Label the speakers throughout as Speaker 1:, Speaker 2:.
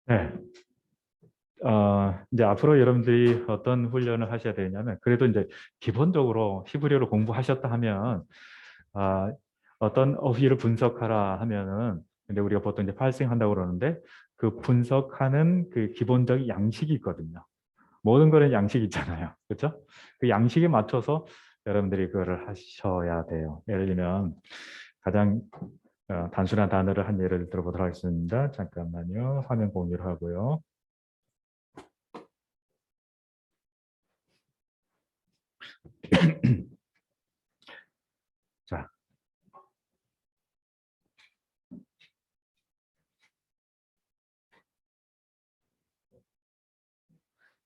Speaker 1: 네. 이제 앞으로 여러분들이 어떤 훈련을 하셔야 되냐면, 그래도 이제 기본적으로 히브리어를 공부하셨다 하면, 아, 어떤 어휘를 분석하라 하면은, 근데 우리가 보통 이제 파싱 한다고 그러는데, 그 분석하는 그 기본적인 양식이 있거든요. 모든 거는 양식이 있잖아요. 그렇죠? 그 양식에 맞춰서 여러분들이 그거를 하셔야 돼요. 예를 들면, 가장 단순한 단어를 한 예를 들어보도록 하겠습니다. 잠깐만요. 화면 공유를 하고요. 자,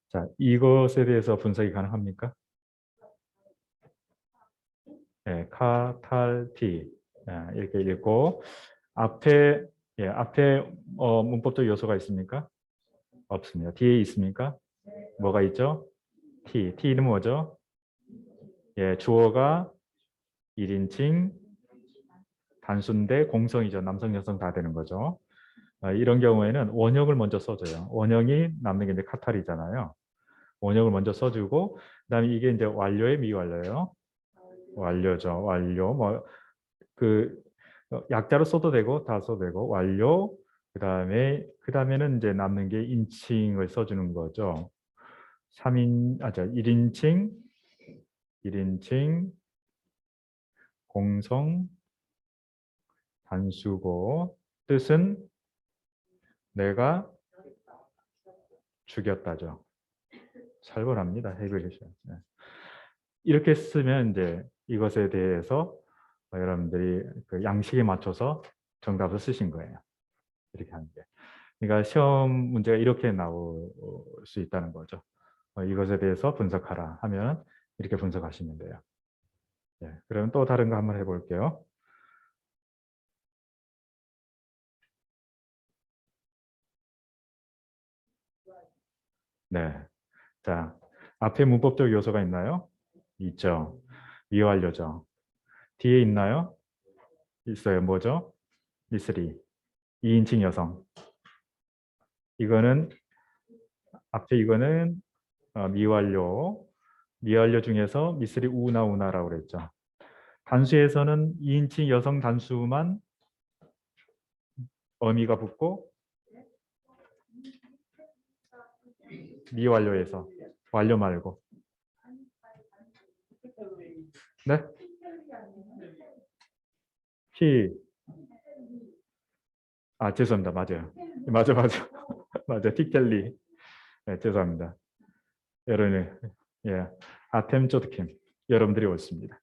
Speaker 1: 자, 이것에 대해서 분석이 가능합니까? 네, 카탈티. 이렇게 읽고, 앞에, 앞에 문법적 요소가 있습니까? 없습니다. 뒤에 있습니까? 뭐가 있죠? T는 뭐죠? 주어가 1인칭, 단수인데 공성이죠. 남성, 여성 다 되는 거죠. 이런 경우에는 원형을 먼저 써줘요. 원형이 남는 게 이제 카탈이잖아요. 원형을 먼저 써주고, 그다음에 이게 이제 완료의 미완료예요. 완료죠. 완료. 그 약자로 써도 되고 다 써도 되고 완료. 그다음에는 이제 남는 게 인칭을 써주는 거죠. 1인칭, 1인칭, 공성, 단수고 뜻은 내가 죽였다죠. 살벌합니다. 헤블리션. 이렇게 쓰면 이제 이것에 대해서 여러분들이 그 양식에 맞춰서 정답을 쓰신 거예요. 이렇게 하는 게. 그러니까 시험 문제가 이렇게 나올 수 있다는 거죠. 이것에 대해서 분석하라 하면 이렇게 분석하시면 돼요. 그럼 또 다른 거 한번 해볼게요. 네. 자, 앞에 문법적 요소가 있나요? 있죠. 미완료죠. 뒤에 있나요? 있어요. 뭐죠? 미쓰리. 2인칭 여성. 이거는 앞에 이거는 미완료. 미완료 중에서 미쓰리 우나 우나라고 그랬죠. 단수에서는 2인칭 여성 단수만 어미가 붙고 미완료에서 완료 말고. 네? 히. 죄송합니다. 맞아요. 맞아. 맞아. 틱텔리. 네, 죄송합니다. 여러분, 예. 아템 쪼드킴. 여러분들이 옳습니다.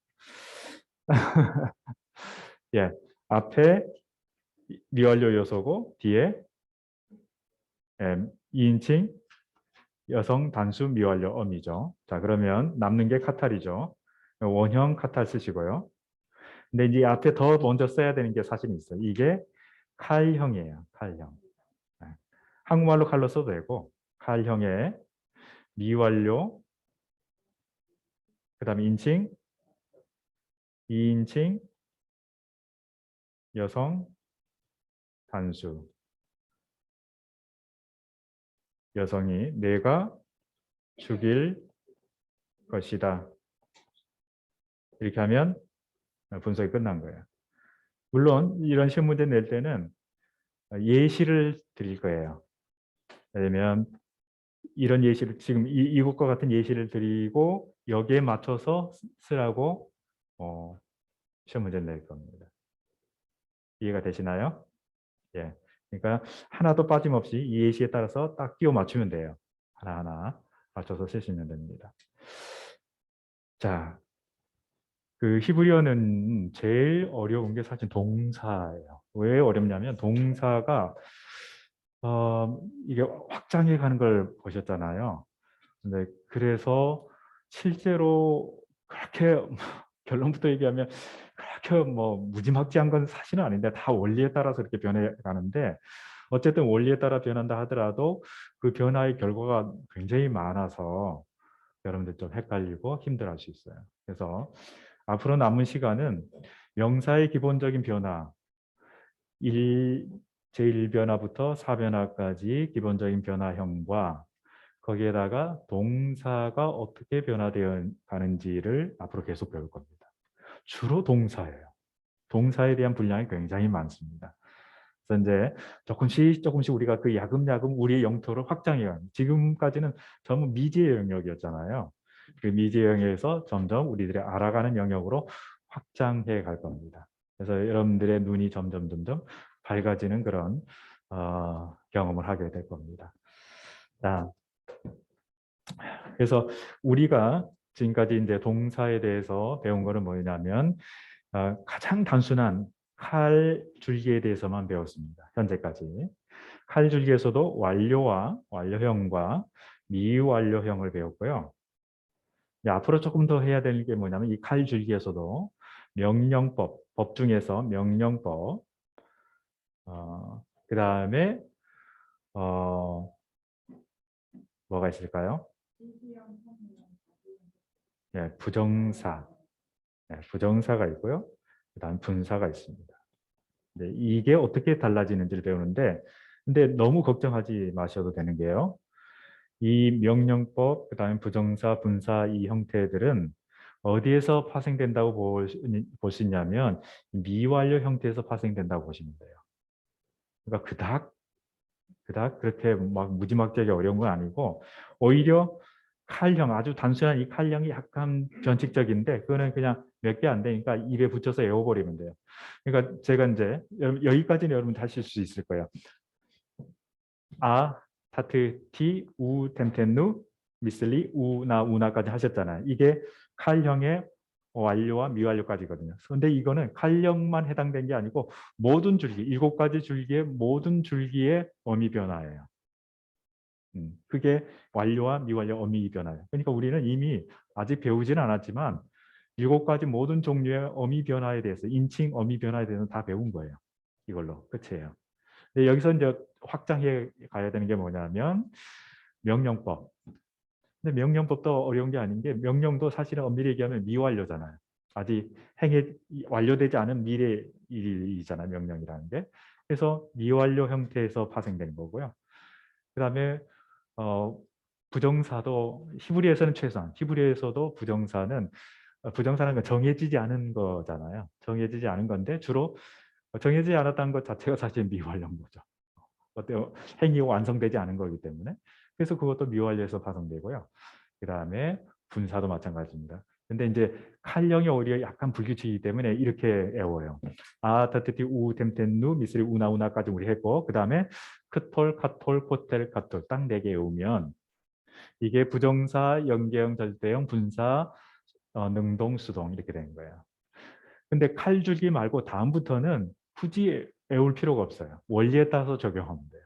Speaker 1: 예. 앞에 미완료 요소고 뒤에 2인칭 여성 단수 미완료 어미죠. 자, 그러면 남는 게 카탈이죠. 원형 카탈 쓰시고요. 근데 이제 앞에 더 먼저 써야 되는 게 사실 있어요. 이게 칼형이에요. 칼형. 네. 한국말로 칼로 써도 되고 칼형의 미완료, 그다음에 인칭, 2인칭, 여성, 단수. 여성이 내가 죽일 것이다. 이렇게 하면 분석이 끝난 거예요. 물론 이런 시험 문제 낼 때는 예시를 드릴 거예요. 왜냐면 이런 예시를 지금 이것과 같은 예시를 드리고 여기에 맞춰서 쓰라고 시험 문제를 낼 겁니다. 이해가 되시나요? 예. 그러니까 하나도 빠짐없이 이 예시에 따라서 딱 끼워 맞추면 돼요. 하나하나 맞춰서 쓰시면 됩니다. 자, 그 히브리어는 제일 어려운 게 사실 동사예요. 왜 어렵냐면 동사가 이게 확장해 가는 걸 보셨잖아요. 근데 그래서 실제로 그렇게 결론부터 얘기하면 그렇게 뭐 무지막지한 건 사실은 아닌데 다 원리에 따라서 이렇게 변해 가는데 어쨌든 원리에 따라 변한다 하더라도 그 변화의 결과가 굉장히 많아서 여러분들 좀 헷갈리고 힘들어할 수 있어요. 그래서 앞으로 남은 시간은 명사의 기본적인 변화, 제1변화부터 4변화까지 기본적인 변화형과 거기에다가 동사가 어떻게 변화되어 가는지를 앞으로 계속 배울 겁니다. 주로 동사예요. 동사에 대한 분량이 굉장히 많습니다. 그래서 이제 조금씩 우리가 그 야금야금 우리의 영토를 확장해요. 지금까지는 전부 미지의 영역이었잖아요. 그 미지의 영역에서 점점 우리들이 알아가는 영역으로 확장해 갈 겁니다. 그래서 여러분들의 눈이 점점 밝아지는 그런 경험을 하게 될 겁니다. 자, 그래서 우리가 지금까지 이제 동사에 대해서 배운 거는 뭐냐면 가장 단순한 칼 줄기에 대해서만 배웠습니다. 현재까지. 칼 줄기에서도 완료와 완료형과 미완료형을 배웠고요. 앞으로 조금 더 해야 되는 게 뭐냐면 이 칼 줄기에서도 명령법, 법 중에서 명령법, 그 다음에 뭐가 있을까요? 예, 부정사, 부정사가 있고요. 그 다음 분사가 있습니다. 네, 이게 어떻게 달라지는지를 배우는데 근데 너무 걱정하지 마셔도 되는 게요. 이 명령법, 그 다음에 부정사, 분사 이 형태들은 어디에서 파생된다고 볼 수 있냐면 미완료 형태에서 파생된다고 보시면 돼요. 그러니까 그닥 그렇게 막 무지막지하게 어려운 건 아니고 오히려 칼형, 아주 단순한 이 칼형이 약간 변칙적인데 그거는 그냥 몇 개 안 되니까 입에 붙여서 외워버리면 돼요. 그러니까 제가 이제 여기까지는 여러분 하실 수 있을 거예요. 아, 타트, 티, 우, 템텐누, 미슬리, 우나, 우나까지 하셨잖아요. 이게 칼형의 완료와 미완료까지거든요. 그런데 이거는 칼형만 해당된 게 아니고 모든 줄기, 7가지 줄기의 모든 줄기의 어미 변화예요. 그게 완료와 미완료 어미 변화예요. 그러니까 우리는 이미 아직 배우지는 않았지만 7가지 모든 종류의 어미 변화에 대해서 인칭 어미 변화에 대해서 다 배운 거예요. 이걸로 끝이에요. 근데 여기서 이제 확장해 가야 되는 게 뭐냐면 명령법. 근데 명령법도 어려운 게 아닌 게 명령도 사실은 엄밀히 얘기하면 미완료잖아요. 아직 행해 완료되지 않은 미래 일이잖아요. 명령이라는 게. 그래서 미완료 형태에서 파생되는 거고요. 그다음에 어, 부정사도 히브리어에서는 최소한 히브리어에서도 부정사는 정해지지 않은 거잖아요. 정해지지 않은 건데 주로 정해지지 않았다는 것 자체가 사실 미완료인 거죠. 어때요? 행위가 완성되지 않은 거기 때문에. 그래서 그것도 미완료에서 파생되고요. 그 다음에 분사도 마찬가지입니다. 근데 이제 칼형이 오히려 약간 불규칙이기 때문에 이렇게 외워요. 아, 타트티, 우, 템텐, 누, 미스리, 우나, 우나까지 우리 했고 그 다음에 크톨, 카톨, 코텔, 카톨 딱 4개 외우면 이게 부정사, 연계형, 절대형, 분사, 능동, 수동 이렇게 되는 거예요. 근데 칼줄기 말고 다음부터는 굳이 외울 필요가 없어요. 원리에 따라서 적용하면 돼요.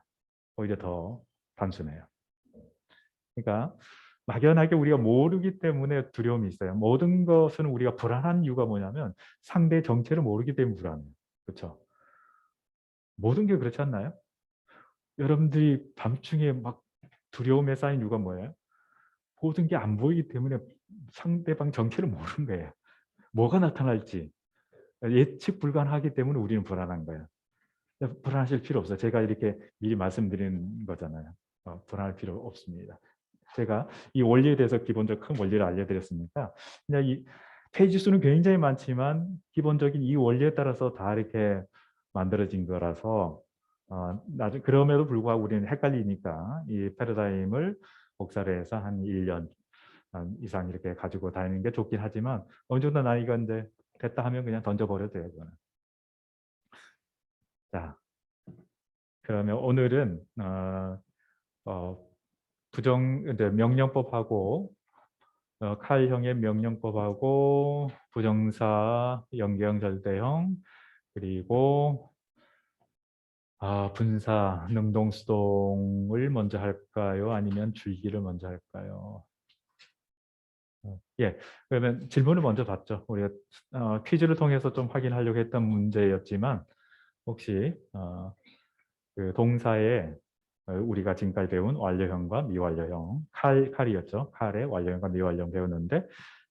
Speaker 1: 오히려 더 단순해요. 그러니까 막연하게 우리가 모르기 때문에 두려움이 있어요. 모든 것은 우리가 불안한 이유가 뭐냐면 상대 정체를 모르기 때문에 불안해요. 그렇죠? 모든 게 그렇지 않나요? 여러분들이 밤중에 막 두려움에 쌓인 이유가 뭐예요? 모든 게 안 보이기 때문에 상대방 정체를 모르는 거예요. 뭐가 나타날지 예측 불가능하기 때문에 우리는 불안한 거예요. 불안하실 필요 없어요. 제가 이렇게 미리 말씀드리는 거잖아요. 불안할 필요 없습니다. 제가 이 원리에 대해서 기본적 큰 원리를 알려드렸으니까 그냥 이 페이지 수는 굉장히 많지만 기본적인 이 원리에 따라서 다 이렇게 만들어진 거라서 나중 그럼에도 불구하고 우리는 헷갈리니까 이 패러다임을 복사를 해서 한 1년 이상 이렇게 가지고 다니는 게 좋긴 하지만 어느 정도 나이가 이제 됐다 하면 그냥 던져버려도 돼요. 그거는. 자, 그러면 오늘은 이제 명령법하고 칼형의 명령법하고 부정사, 연계형, 절대형 그리고 분사, 능동, 수동을 먼저 할까요? 아니면 줄기를 먼저 할까요? 예, 그러면 질문을 먼저 받죠. 우리가 퀴즈를 통해서 좀 확인하려고 했던 문제였지만 혹시 그 동사의 우리가 지금까지 배운 완료형과 미완료형, 칼이었죠. 칼의 완료형과 미완료형 배웠는데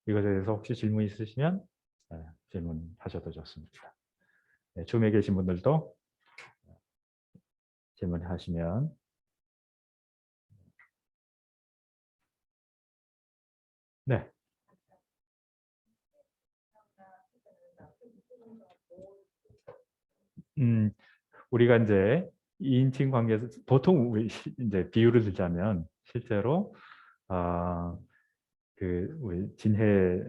Speaker 1: 이것에 대해서 혹시 질문 있으시면 질문하셔도 좋습니다. 네, 줌에 계신 분들도 질문하시면. 네. 우리가 이제 2인칭 관계에서 보통 우리 이제 비유를 들자면 실제로 우리 진해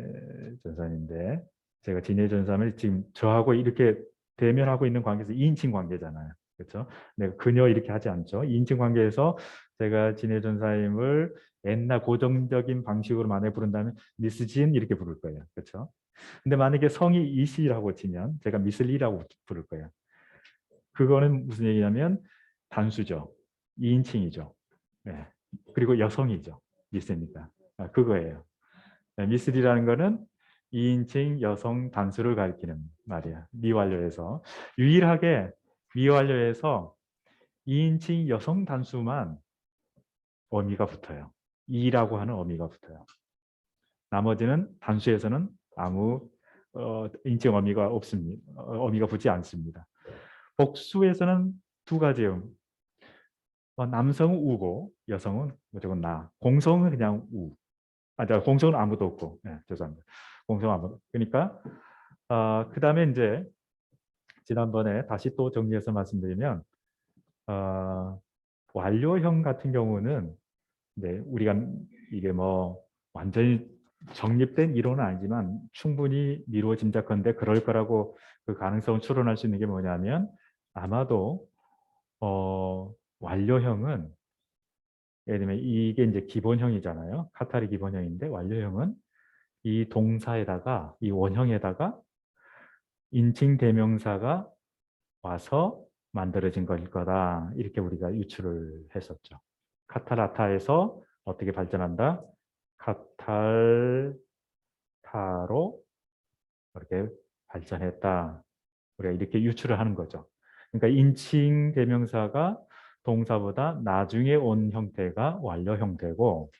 Speaker 1: 전사인데 제가 진해 전사를 지금 저하고 이렇게 대면하고 있는 관계에서 2인칭 관계잖아요. 그렇죠? 내가 그녀 이렇게 하지 않죠. 2인칭 관계에서 제가 진해 전사님을 옛날 고정적인 방식으로 만약에 부른다면 미스 진 이렇게 부를 거예요. 그렇죠? 근데 만약에 성이 이시라고 치면 제가 미스 리라고 부를 거예요. 그거는 무슨 얘기냐면 단수죠. 2인칭이죠. 네. 그리고 여성이죠. 미스니까. 그거예요. 네, 미스리라는 거는 2인칭 여성 단수를 가리키는 말이야. 미완료에서. 유일하게 미완료에서 2인칭 여성 단수만 어미가 붙어요. 이라고 하는 어미가 붙어요. 나머지는 단수에서는 아무 인칭 어미가 없습니다. 어미가 붙지 않습니다. 복수에서는 두 가지예요. 남성은 우고 여성은 무조건 나. 공성은 그냥 우. 공성은 아무도 없고. 네, 죄송합니다. 공성은 아무도. 그러니까 그 다음에 이제 지난번에 다시 또 정리해서 말씀드리면 완료형 같은 경우는 우리가 이게 뭐 완전히 정립된 이론은 아니지만 충분히 미루어 짐작컨대 그럴 거라고 그 가능성을 추론할 수 있는 게 뭐냐면 아마도 완료형은 예를 들면 이게 이제 기본형이잖아요. 카타르 기본형인데 완료형은 이 동사에다가 이 원형에다가 인칭 대명사가 와서 만들어진 걸 거다. 이렇게 우리가 유추를 했었죠. 카타라타에서 어떻게 발전한다? 카탈타로 이렇게 발전했다. 우리가 이렇게 유추를 하는 거죠. 그러니까 인칭 대명사가 동사보다 나중에 온 형태가 완료 형태고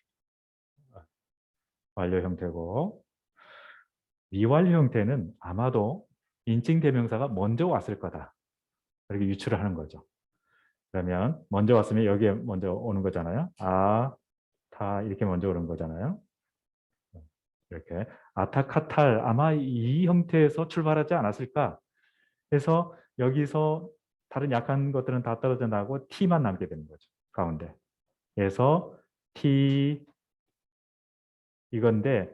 Speaker 1: 미완료 형태는 아마도 인칭 대명사가 먼저 왔을 거다. 이렇게 유추를 하는 거죠. 그러면 먼저 왔으면 여기에 먼저 오는 거잖아요. 타 이렇게 먼저 오는 거잖아요. 이렇게 아타카탈 아마 이 형태에서 출발하지 않았을까 해서 여기서 다른 약한 것들은 다 떨어져 나고 T만 남게 되는 거죠. 가운데. 그래서 T 이건데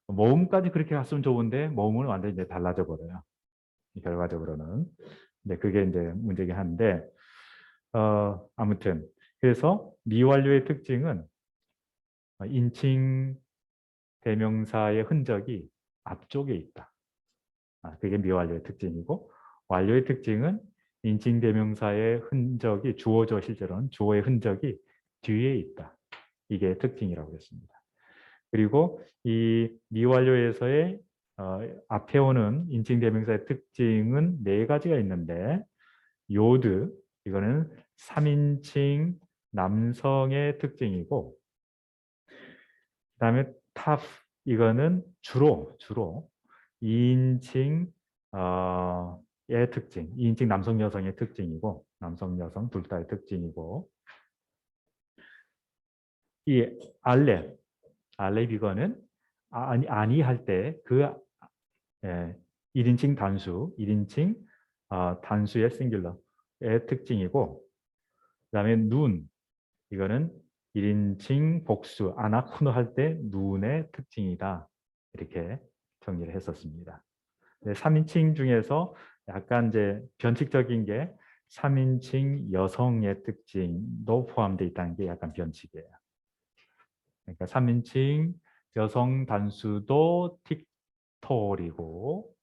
Speaker 1: 모음까지 그렇게 갔으면 좋은데 모음은 완전히 이제 달라져 버려요. 결과적으로는. 근데 그게 이제 문제긴 한데 아무튼 그래서 미완료의 특징은 인칭 대명사의 흔적이 앞쪽에 있다. 그게 미완료의 특징이고 완료의 특징은 인칭 대명사의 흔적이 주어죠. 실제로는 주어의 흔적이 뒤에 있다. 이게 특징이라고 했습니다. 그리고 이 미완료에서의 앞에 오는 인칭 대명사의 특징은 네 가지가 있는데 요드 이거는 3인칭 남성의 특징이고 그다음에 탑 이거는 주로 2인칭 의 특징, 2인칭 남성 여성의 특징이고 남성 여성 둘 다의 특징이고 이 알렙 이거는 아니 할 때 그 1인칭 단수, 1인칭 단수의 싱귤러의 특징이고 그다음에 눈 이거는 1인칭 복수 아나쿠노 할 때 눈의 특징이다. 이렇게 정리를 했었습니다. 3인칭 중에서 약간 이제 변칙적인 게 3인칭 여성의 특징도 포함되어 있다는 게 약간 변칙이에요. 그러니까 3인칭 여성 단수도 틱톨이고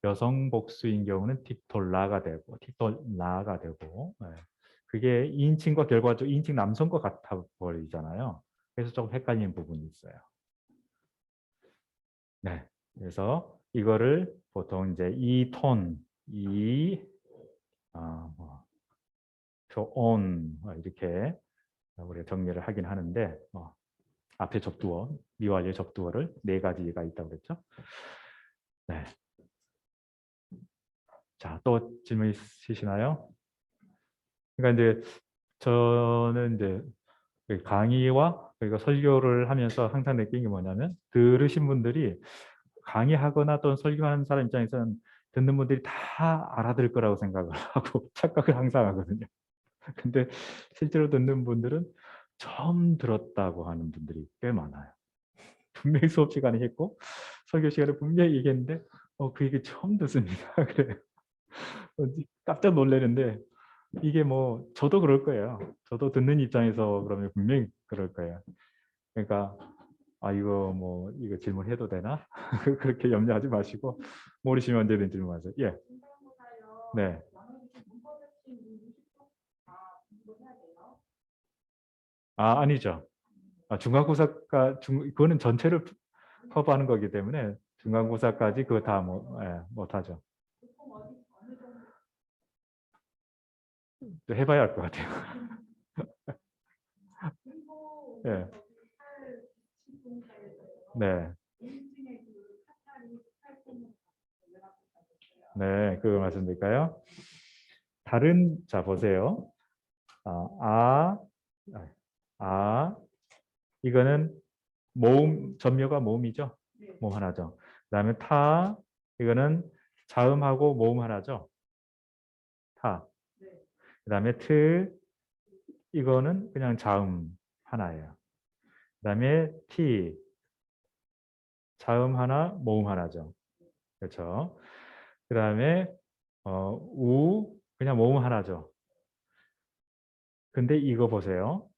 Speaker 1: 여성 복수인 경우는 틱톨라가 되고 그게 2인칭과 결과적으로 2인칭 남성과 같아 버리잖아요. 그래서 조금 헷갈리는 부분이 있어요. 네. 그래서 이거를 보통 이제 이 톤, 온 이렇게 우리가 정리를 하긴 하는데 앞에 접두어, 미완료 접두어를 네 가지가 있다고 그랬죠. 네. 자, 또 질문 있으시나요? 그러니까 이제 저는 이제 그 강의와 그리고 설교를 하면서 항상 느낀 게 뭐냐면 들으신 분들이 강의하거나 또는 설교하는 사람 입장에서는 듣는 분들이 다 알아들 거라고 생각을 하고 착각을 항상 하거든요. 근데 실제로 듣는 분들은 처음 들었다고 하는 분들이 꽤 많아요. 분명히 수업 시간에 했고 설교 시간에 분명히 얘기했는데 그 얘기 처음 듣습니다. 그래요. 깜짝 놀라는데 이게 뭐 저도 그럴 거예요. 저도 듣는 입장에서 그러면 분명히 그럴 거예요. 그러니까 이거 뭐 이거 질문해도 되나? 그렇게 염려하지 마시고 모르시면 언제든 질문하세요. 예. 네. 아니죠. 중간고사가 그거는 전체를 커버하는 거기 때문에 중간고사까지 그거 다 못하죠. 또 해봐야 할 것 같아요. 예. 네. 네, 그거 말씀드릴까요? 자 보세요. 아, 아, 아, 이거는 전묘가 모음이죠. 모음 하나죠. 그다음에 이거는 자음하고 모음 하나죠. 타. 그다음에 이거는 그냥 자음 하나예요. 그다음에 자음 하나, 모음 하나죠. 그렇죠. 그다음에 그냥 모음 하나죠. 근데 이거 보세요.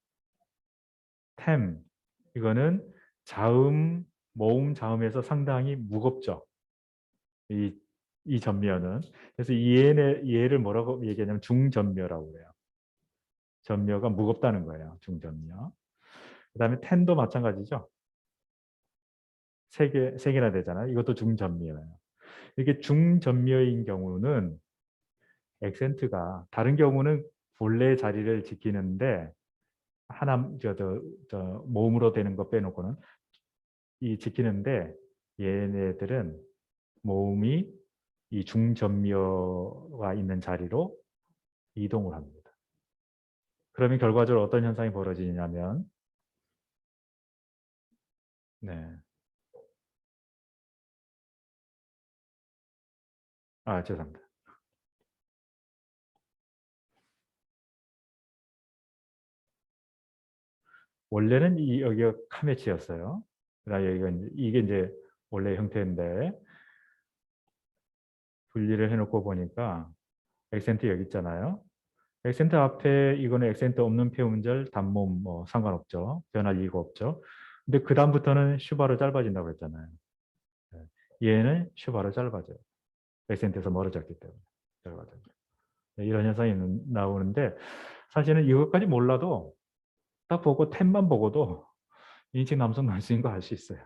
Speaker 1: 이거는 자음, 모음, 자음에서 상당히 무겁죠. 이, 이 전묘는. 그래서 얘를 뭐라고 얘기하냐면 중전묘라고 해요. 전묘가 무겁다는 거예요. 중전묘. 그다음에 텐도 마찬가지죠. 세 개나 되잖아요. 이것도 중전묘예요. 이게 중전묘인 경우는 액센트가 다른 경우는 본래 자리를 지키는데 모음으로 되는 거 빼놓고는 지키는데 얘네들은 모음이 이 중전묘가 있는 자리로 이동을 합니다. 그러면 결과적으로 어떤 현상이 벌어지냐면 네. 죄송합니다. 원래는 여기가 카메치였어요. 그러나 이게 이제 원래 형태인데 분리를 해놓고 보니까 액센트 여기 있잖아요. 액센트 앞에 이거는 액센트 없는 폐음절 단모음 뭐 상관없죠. 변할 이유가 없죠. 근데 그 다음부터는 슈바로 짧아진다고 했잖아요. 네. 얘는 슈바로 짧아져요. 액센트에서 멀어졌기 때문에 짧아져요. 네, 이런 현상이 나오는데 사실은 이것까지 몰라도 딱 보고 템만 보고도 인칭 남성 남성인 거 알 수 있어요.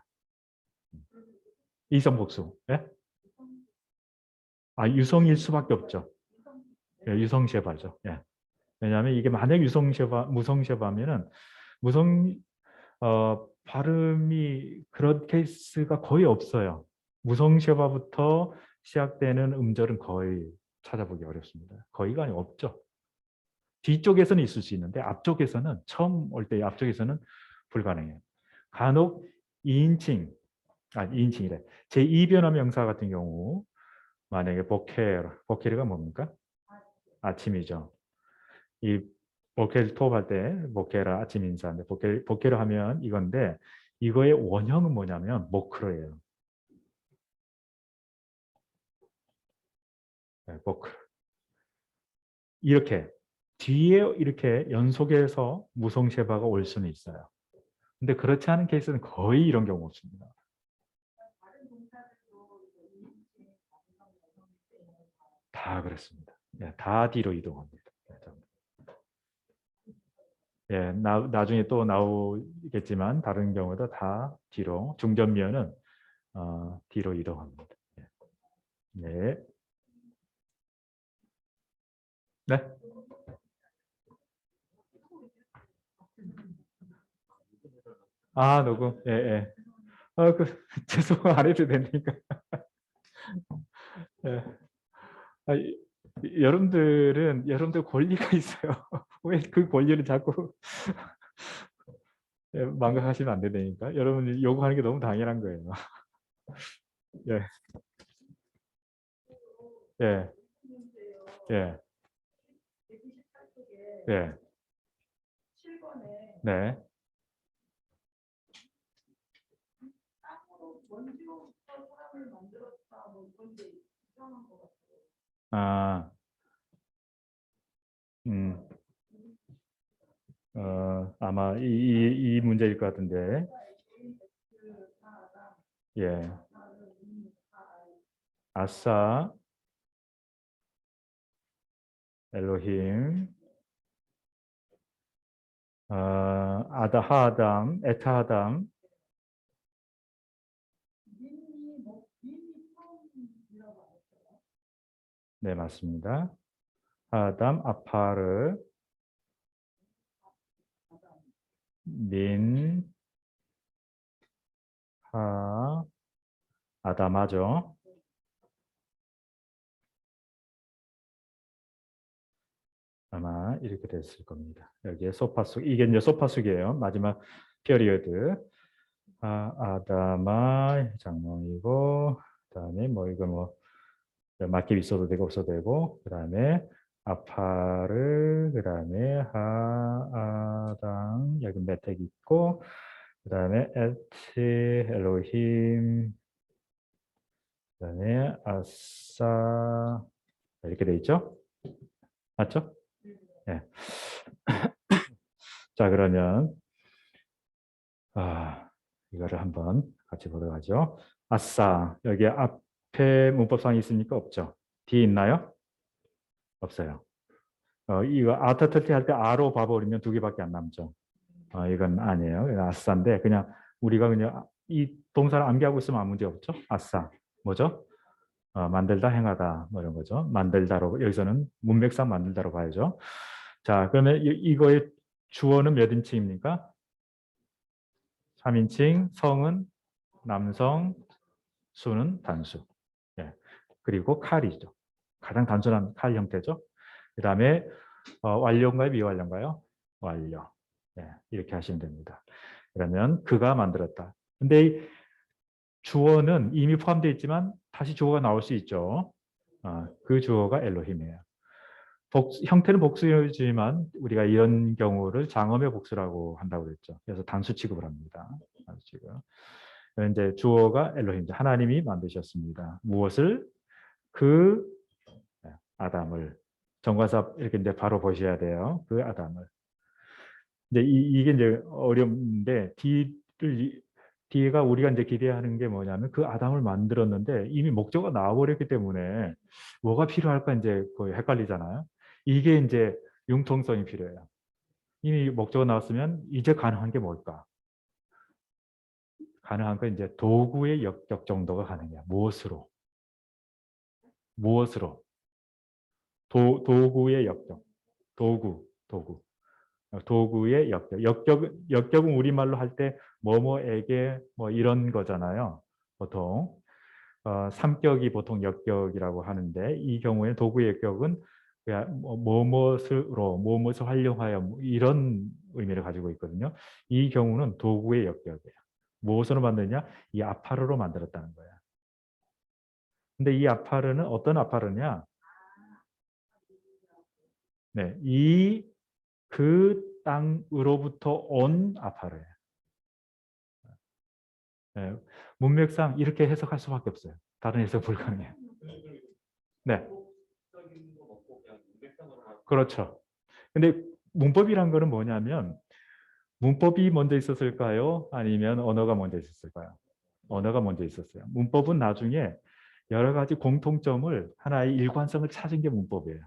Speaker 1: 이성복수. 예? 유성일 수밖에 없죠. 예, 유성쉐바죠. 예. 왜냐하면 이게 만약 무성쉐바면은 무성 발음이 그런 케이스가 거의 없어요. 무성쉐바부터 시작되는 음절은 거의 찾아보기 어렵습니다. 거의가 아니고 없죠. 뒤쪽에서는 있을 수 있는데 앞쪽에서는 처음 올 때 앞쪽에서는 불가능해요. 간혹 2인칭이래. 제2변화 명사 같은 경우 만약에 보케르가 뭡니까? 아침이죠. 이 보케를 토업할 때 보케라 아침 인사인데 보케를 하면 이건데 이거의 원형은 뭐냐면 모크로예요. 네, 모크로. 이렇게 뒤에 이렇게 연속해서 무성쉐바가 올 수는 있어요. 근데 그렇지 않은 케이스는 거의 이런 경우 없습니다. 다 그렇습니다. 예, 다 뒤로 이동합니다. 예, 나중에 또 나오겠지만 다른 경우도 다 뒤로 중전면은 뒤로 이동합니다. 예. 네. 네. 녹음. 예, 예. 죄송 안 해도 되니까. 예. 아, 여러분들 권리가 있어요. 왜 그 권리를 자꾸 망각하시면 안 되니까. 여러분이 요구하는 게 너무 당연한 거예요. 예, 예, 예, 예, 네. 아, 음, 아마 이 문제일 것 같은데. 예, 아싸, 엘로힘, 아다하담, 에타하담. 네, 맞습니다. 하담, 아파르, 민, 하, 아담하죠. 아마 이렇게 됐을 겁니다. 여기에 소파숙, 이게 이제 소파숙이에요. 마지막 피어리어드. 아다마 장롱이고, 그다음에 뭐 이거 뭐 맞게 있어도 되고 없어도 되고, 그다음에 아파르, 그다음에 하아당 여기 메택 있고, 그다음에 에트 엘로힘, 그다음에 아싸 이렇게 돼 있죠? 맞죠? 네. 자 그러면 이거를 한번 같이 보도록 하죠. 아싸 여기 앞에 문법상이 있습니까? 없죠? 뒤에 있나요? 없어요. 이거 아타트티 할 때 아로 봐버리면 두 개밖에 안 남죠. 이건 아니에요. 이건 아싸인데 그냥 우리가 그냥 이 동사를 암기하고 있으면 아무 문제 없죠. 아싸 뭐죠? 만들다 행하다 뭐 이런 거죠. 만들다로 여기서는 문맥상 만들다로 봐야죠. 자 그러면 이거의 주어는 몇 인칭입니까? 3인칭, 성은 남성, 수는 단수. 예. 그리고 칼이죠. 가장 단순한 칼 형태죠. 그 다음에 완료인가요? 미완료인가요? 완료. 예, 이렇게 하시면 됩니다. 그러면 그가 만들었다. 근데 이 주어는 이미 포함되어 있지만 다시 주어가 나올 수 있죠. 그 주어가 엘로힘이에요. 형태는 복수지만 우리가 이런 경우를 장엄의 복수라고 한다고 그랬죠. 그래서 단수 취급을 합니다. 단수 취급. 이제 주어가 엘로힘, 하나님이 만드셨습니다. 무엇을? 그 아담을. 정관사 이렇게 이제 바로 보셔야 돼요. 그 아담을. 근데 이게 이제 어려운데 뒤가 우리가 이제 기대하는 게 뭐냐면 그 아담을 만들었는데 이미 목적어가 나와버렸기 때문에 뭐가 필요할까 이제 거의 헷갈리잖아요. 이게 이제 융통성이 필요해요. 이미 목적어 나왔으면 이제 가능한 게 뭘까? 가능한 건 이제 도구의 역격 정도가 가능해요. 무엇으로? 무엇으로? 도구의 역격. 도구. 도구의 역격. 역격은 우리말로 할 때 뭐뭐에게 뭐 이런 거잖아요. 보통. 삼격이 보통 역격이라고 하는데 이 경우에 도구의 역격은 그냥 무엇을 활용하여 뭐 이런 의미를 가지고 있거든요. 이 경우는 도구의 역격이에요. 무엇으로 만드냐? 이 아파르로 만들었다는 거예요. 근데 이 아파르는 어떤 아파르냐? 네, 이 그 땅으로부터 온 아파르예요. 네, 문맥상 이렇게 해석할 수밖에 없어요. 다른 해석 불가능해요. 네, 그렇죠. 근데 문법이란 거는 뭐냐면 문법이 먼저 있었을까요? 아니면 언어가 먼저 있었을까요? 언어가 먼저 있었어요. 문법은 나중에 여러 가지 공통점을 하나의 일관성을 찾은 게 문법이에요.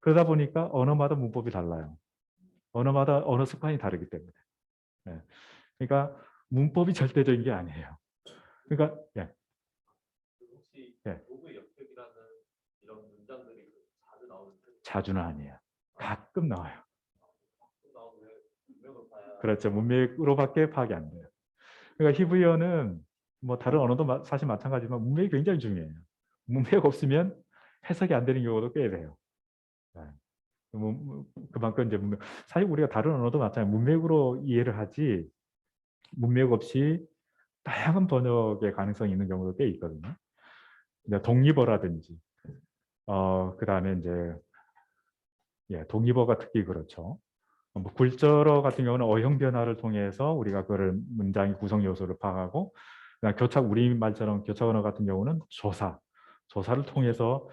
Speaker 1: 그러다 보니까 언어마다 문법이 달라요. 언어마다 언어 습관이 다르기 때문에. 네. 그러니까 문법이 절대적인 게 아니에요. 그러니까 예, 예. 자주는 아니에요. 가끔 나와요. 그렇죠. 문맥으로밖에 파악이 안 돼요. 그러니까 히브리어는 뭐 다른 언어도 사실 마찬가지지만 문맥이 굉장히 중요해요. 문맥 없으면 해석이 안 되는 경우도 꽤 돼요. 네. 그만큼 이제 사실 우리가 다른 언어도 마찬가지 문맥으로 이해를 하지 문맥 없이 다양한 번역의 가능성이 있는 경우도 꽤 있거든요. 독립어라든지 그다음에 이제 독립어가 특히 그렇죠. 뭐 굴절어 같은 경우는 어형 변화를 통해서 우리가 그거를 문장의 구성 요소를 파악하고 우리말처럼 교차 언어 같은 경우는 조사를 통해서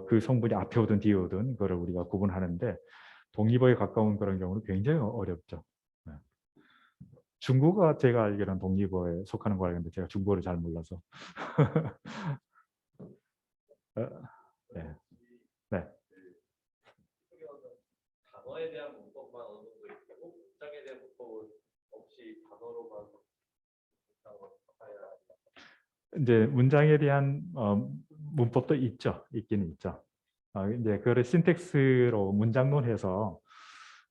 Speaker 1: 그 성분이 앞에 오든 뒤에 오든 그거를 우리가 구분하는데 독립어에 가까운 그런 경우는 굉장히 어렵죠. 네. 중국어가 제가 알기로는 독립어에 속하는 거 알겠는데 제가 중국어를 잘 몰라서. 어, 네. 네.
Speaker 2: 단어에 대한 문법만 어느 정도 있고 문장에 대한 문법은 없이 단어로만
Speaker 1: 이제 문장에 대한 문법도 있기는 있죠. 이제 그거를 신텍스로 문장론해서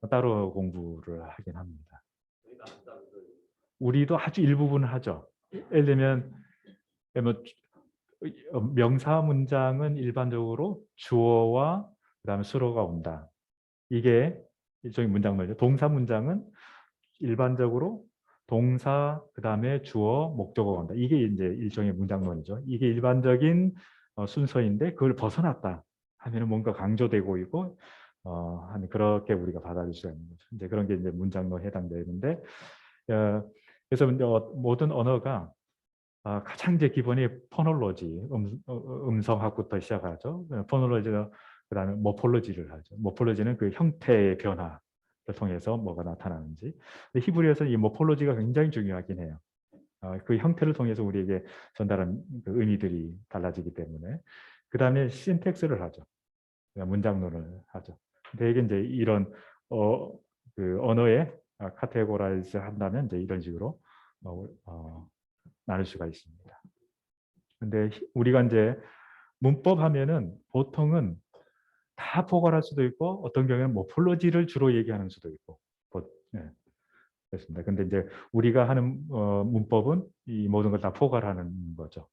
Speaker 1: 따로 공부를 하긴 합니다. 우리도 아주 일부분 하죠. 예를 들면 명사 문장은 일반적으로 주어와 그다음에 수로가 온다. 이게 일종의 문장론이죠. 동사 문장은 일반적으로 동사 그다음에 주어 목적어가 온다. 이게 이제 일종의 문장론이죠. 이게 일반적인 순서인데 그걸 벗어났다 하면은 뭔가 강조되고 있고 그렇게 우리가 받아들일 수가 있는 거죠. 이제 그런 게 이제 문장론에 해당되는데 그래서 모든 언어가 가장 이제 기본이 포놀로지, 음성학부터 시작하죠. 포놀로지는 그다음에 모폴로지를 하죠. 모폴로지는 그 형태의 변화를 통해서 뭐가 나타나는지. 근데 히브리어에서는 이 모폴로지가 굉장히 중요하긴 해요. 그 형태를 통해서 우리에게 전달한 그 의미들이 달라지기 때문에. 그다음에 신텍스를 하죠. 문장론을 하죠. 대개 이제 이런 그 언어에 카테고라이즈 한다면 이제 이런 식으로 나눌 수가 있습니다. 근데 우리가 이제 문법 하면은 보통은 다 포괄할 수도 있고 어떤 경우에는 모폴로지를 주로 얘기하는 수도 있고 네, 그렇습니다. 근데 이제 우리가 하는 문법은 이 모든 걸 다 포괄하는 거죠.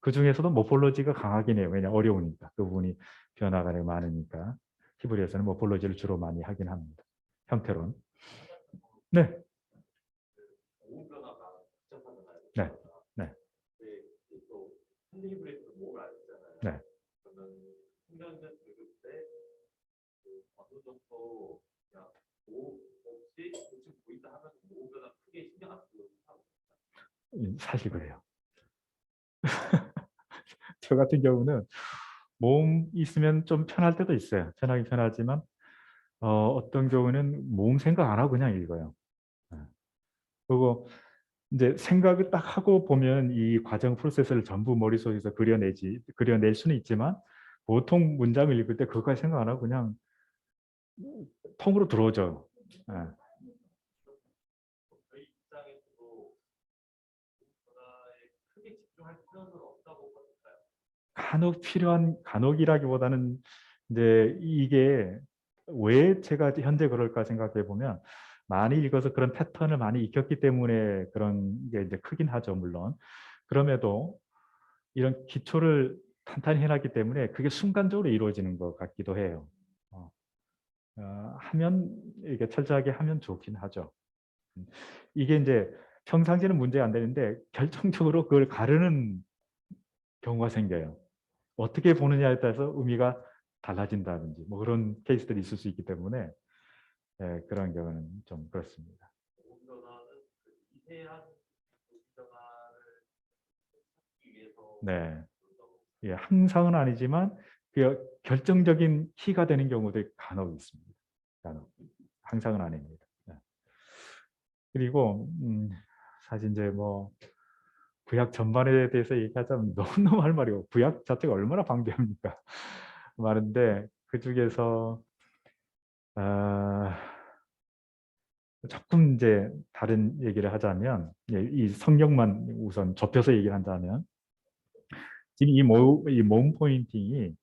Speaker 1: 그 중에서도 모폴로지가 강하긴 해요. 왜냐 어려우니까 그 부분이 변화가 많으니까 히브리어에서는 모폴로지를 주로 많이 하긴 합니다. 형태론. 네. 네. 네.
Speaker 2: 히브리어에서 모음을 안 쓰잖아요.
Speaker 1: 네.
Speaker 2: 그러면 훈련된 교육 때 어느 정도 그냥 모음 없이 지금 보인다 하면 모음 변화 크게 신경 안 쓰고
Speaker 1: 사실 그래요. 저 같은 경우는 모음 있으면 좀 편할 때도 있어요. 편하긴 편하지만 어떤 경우는 모음 생각 안 하고 그냥 읽어요. 그리고 이제 생각을 딱 하고 보면 이 과정 프로세스를 전부 머릿속에서 그려낼 수는 있지만 보통 문장을 읽을 때 그것까지 생각 안 하고 그냥 통으로 들어오죠.
Speaker 2: 저희 입장에서도 변화에 크게 집중할 필요는 없다고 볼까요?
Speaker 1: 간혹이라기보다는 이제 이게 왜 제가 현재 그럴까 생각해 보면 많이 읽어서 그런 패턴을 많이 익혔기 때문에 그런 게 이제 크긴 하죠, 물론. 그럼에도 이런 기초를 탄탄히 해놨기 때문에 그게 순간적으로 이루어지는 것 같기도 해요. 하면 이게 철저하게 하면 좋긴 하죠. 이게 이제 평상시에는 문제가 안 되는데 결정적으로 그걸 가르는 경우가 생겨요. 어떻게 보느냐에 따라서 의미가 달라진다든지 뭐 그런 케이스들이 있을 수 있기 때문에 그런 경우는 좀 그렇습니다. 네, 예, 항상은 아니지만 그 결정적인 키가 되는 경우도 간혹 있습니다. 간혹. 항상은 아닙니다. 네. 그리고 사실 이제 뭐 구약 전반에 대해서 얘기하자면 너무너무 할 말이 없고 구약 자체가 얼마나 방대합니까? 많은데 그 중에서 조금 이제 다른 얘기를 하자면 이 성경만 우선 좁혀서 얘기를 한다면 지금 이 모음 포인팅이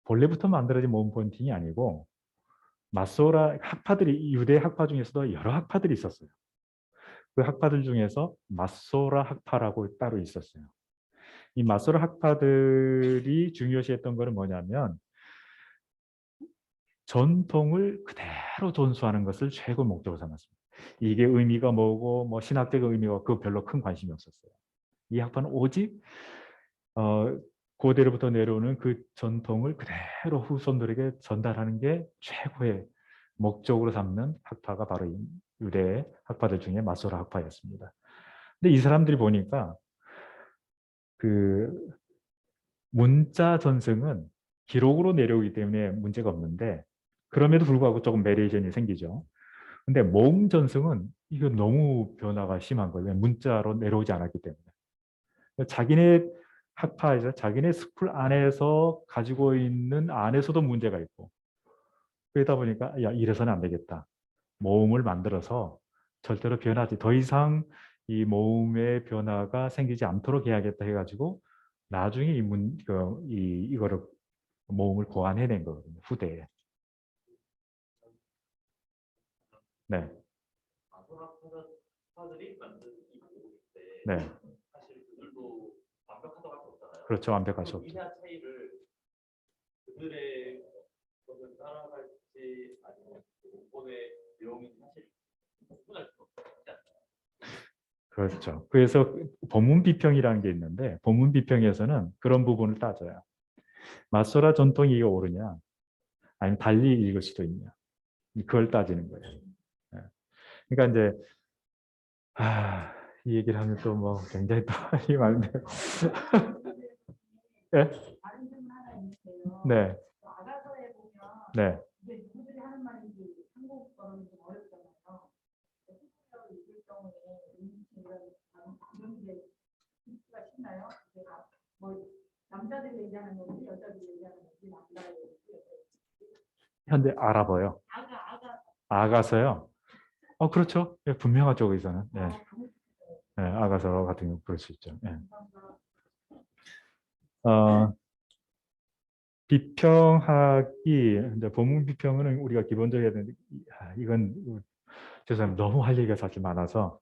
Speaker 1: 본래부터 만들어진 모음 포인팅이 아니고 마소라 학파들이 유대 학파 중에서도 여러 학파들이 있었어요. 그 학파들 중에서 마소라 학파라고 따로 있었어요. 이 마소르 학파들이 중요시했던 거는 뭐냐면 전통을 그대로 존수하는 것을 최고 목적으로 삼았습니다. 이게 의미가 뭐고 뭐 신학적 의미가 그 별로 큰 관심이 없었어요. 이 학파는 오직 고대로부터 내려오는 그 전통을 그대로 후손들에게 전달하는 게 최고의 목적으로 삼는 학파가 바로 이 유대 학파들 중에 마소라 학파였습니다. 근데 이 사람들이 보니까 그 문자 전승은 기록으로 내려오기 때문에 문제가 없는데 그럼에도 불구하고 조금 베리에이션이 생기죠. 근데 모음 전승은 이거 너무 변화가 심한 거예요. 문자로 내려오지 않았기 때문에. 자기네 학파에서 자기네 스쿨 안에서 가지고 있는 안에서도 문제가 있고 그러다 보니까 야 이래서는 안 되겠다. 모음을 만들어서 절대로 변하지 더 이상 이 모음의 변화가 생기지 않도록 해야겠다 해가지고 나중에 이거를 모음을 고안해낸 거거든요. 후대에. 네,
Speaker 2: 마소학파들이 만든 이 모음인데
Speaker 1: 네,
Speaker 2: 사실 그들도 완벽하다고 할 수 없잖아요.
Speaker 1: 그렇죠. 완벽할 수
Speaker 2: 그
Speaker 1: 없죠.
Speaker 2: 미세한 차이를 그들의 것을 따라갈지 아니면 그 원본의 내용이 사실 구분할 수 없지 않나요?
Speaker 1: 그렇죠. 그래서 본문 비평이라는 게 있는데 본문 비평에서는 그런 부분을 따져요. 마소라 전통이 이게 옳으냐, 아니면 달리 읽을 수도 있냐. 그걸 따지는 거예요. 예. 그러니까 이제 이 얘기를 하면 또 뭐 굉장히 또 이 말인데, 예?
Speaker 3: 다른 질문 하나 있는데요.
Speaker 1: 네,
Speaker 3: 아가서에 보면
Speaker 1: 네,
Speaker 3: 이게 누구들이 하는 말인지 한국어로는 좀 어렵잖아요. 한국어로 읽을 경우에 이런 발음들의 기수가 쉽나요? 제가 뭐 남자들이 얘기하는 건지 여자들이 얘기하는 건지 남자들이
Speaker 1: 현대 알아봐요.
Speaker 3: 아가
Speaker 1: 아가서요. 그렇죠. 예, 분명하죠, 거기서는. 네,
Speaker 3: 아,
Speaker 1: 네, 아가서 같은 경우 그럴 수 있죠. 예.
Speaker 3: 감사합니다.
Speaker 1: 어, 비평학이 이제 본문 비평은 우리가 기본적으로 해야 되는데 이건 죄송합니다. 너무 할 얘기가 사실 많아서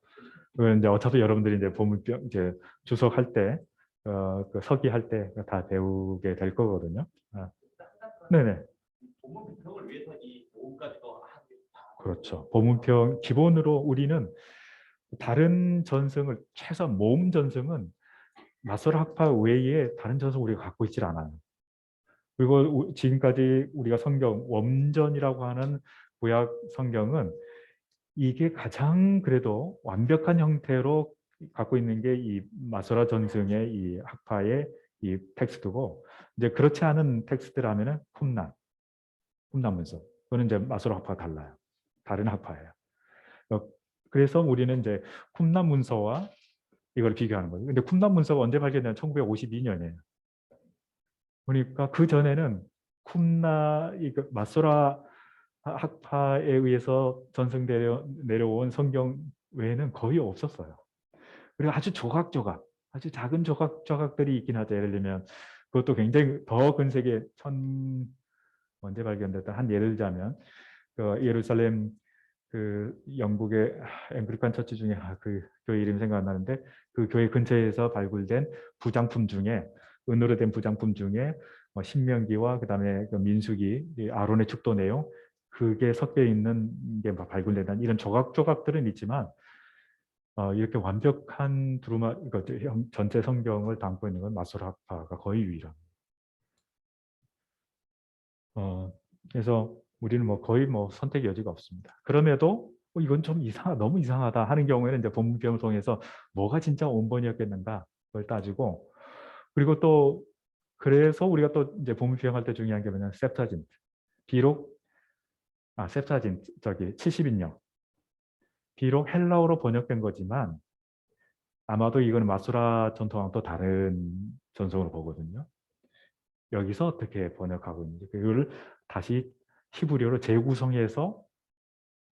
Speaker 1: 그건 이제 어차피 여러분들이 이제 본문 비평 이제 주석할 때 그 서기할 때 다 배우게 될 거거든요. 네네.
Speaker 2: 본문 비평을 위해서 이 모음까지도 하는
Speaker 1: 그렇죠. 본문평 기본으로 우리는 다른 전승을 최소한 모음 전승은 마소르 학파 외에 다른 전승 우리가 갖고 있질 않아요. 그리고 지금까지 우리가 성경 원전이라고 하는 구약 성경은 이게 가장 그래도 완벽한 형태로 갖고 있는 게 이 마소라 전승의 이 학파의 이 텍스트고 이제 그렇지 않은 텍스트라면은 쿰난 문서. 그거는 이제 마소라 학파가 달라요. 다른 학파예요. 그래서 우리는 이제 쿰난 문서와 이걸 비교하는 거예요. 근데 쿰난 문서가 언제 발견된 1952년이에요. 그러니까 그 전에는 마소라 학파에 의해서 전승되어 내려온 성경 외에는 거의 없었어요. 그리고 아주 조각조각, 아주 작은 조각조각들이 있긴 하죠. 예를 들면 그것도 굉장히 더 근세기 언제 발견됐다 한 예를 들자면 그 예루살렘 그 영국의 앵글리칸 처치 중에 그 교회 이름 생각 안 나는데 그 교회 근처에서 발굴된 부장품 중에 은으로 된 부장품 중에 신명기와 그다음에 그 민수기 아론의 축도 내용 그게 섞여 있는 게 발굴된 이런 조각조각들은 있지만 이렇게 완벽한 두루마 전체 성경을 담고 있는 건 마소르 학파가 거의 유일합니다. 그래서 우리는 뭐 거의 뭐 선택의 여지가 없습니다. 그럼에도 이건 좀 너무 이상하다 하는 경우에는 이제 본문평을 통해서 뭐가 진짜 원본이었겠는가 그걸 따지고 그리고 또 그래서 우리가 또 이제 본문평할 때 중요한 게 뭐냐면 셉타진트. 비록 셉타진트 저기 70인역. 비록 헬라어로 번역된 거지만 아마도 이거는 마수라 전통하고 또 다른 전송으로 보거든요. 여기서 어떻게 번역하고 있는지 그걸 다시 히브리어로 재구성해서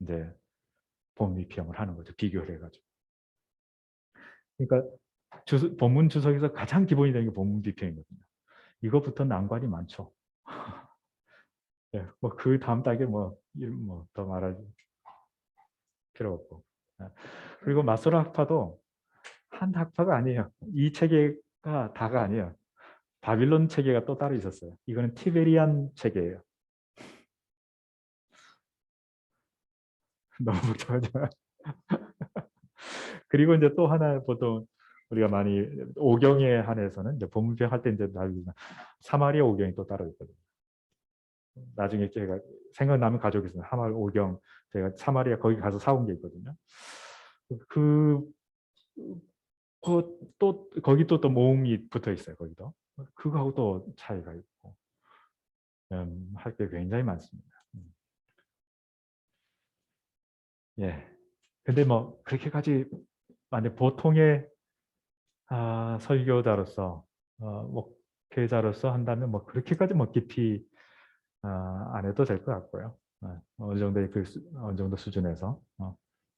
Speaker 1: 이제 본미평을 하는 거죠. 비교를 해가지고. 그러니까 본문 주석에서 가장 기본이 되는 게 본문 비평이거든요. 이것부터 난관이 많죠. 예, 뭐그 다음 단계 더 말할 필요 없고. 예. 그리고 마소르 학파도 한 학파가 아니에요. 이 책에 다가 아니에요. 바빌론 체계가 또 따로 있었어요. 이거는 티베리안 체계예요. 너무 복잡하죠. 그리고 이제 또 하나 보통 우리가 많이 오경에 한해서는 이제 법문평 할 때 이제 나오지만 사마리아 오경이 또 따로 있거든요. 나중에 제가 생각나면 가지고 있습니다. 하말 오경 제가 사마리아 거기 가서 사온 게 있거든요. 그, 또 거기 또 모음이 붙어 있어요. 거기도 그거하고 또 차이가 있고 할 게 굉장히 많습니다. 예. 근데 뭐 그렇게까지 만약 보통의 설교자로서 목회자로서 한다면 뭐 그렇게까지 뭐 깊이 안 해도 될 것 같고요. 어느 정도의 어느 정도 수준에서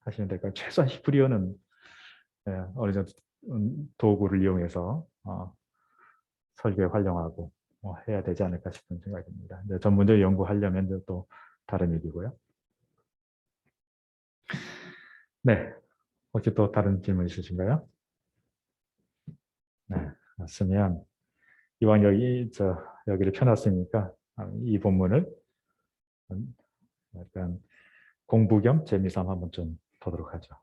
Speaker 1: 하시면 될까요? 최소한 히브리어는 어느 정도 도구를 이용해서 설교에 활용하고 해야 되지 않을까 싶은 생각입니다. 전문적으로 연구하려면 이제 또 다른 얘기고요. 네, 혹시 또 다른 질문 있으신가요? 네, 맞으면 이왕 여기를 펴놨으니까 이 본문을 약간 공부 겸 재미삼아 한번 좀 보도록 하죠.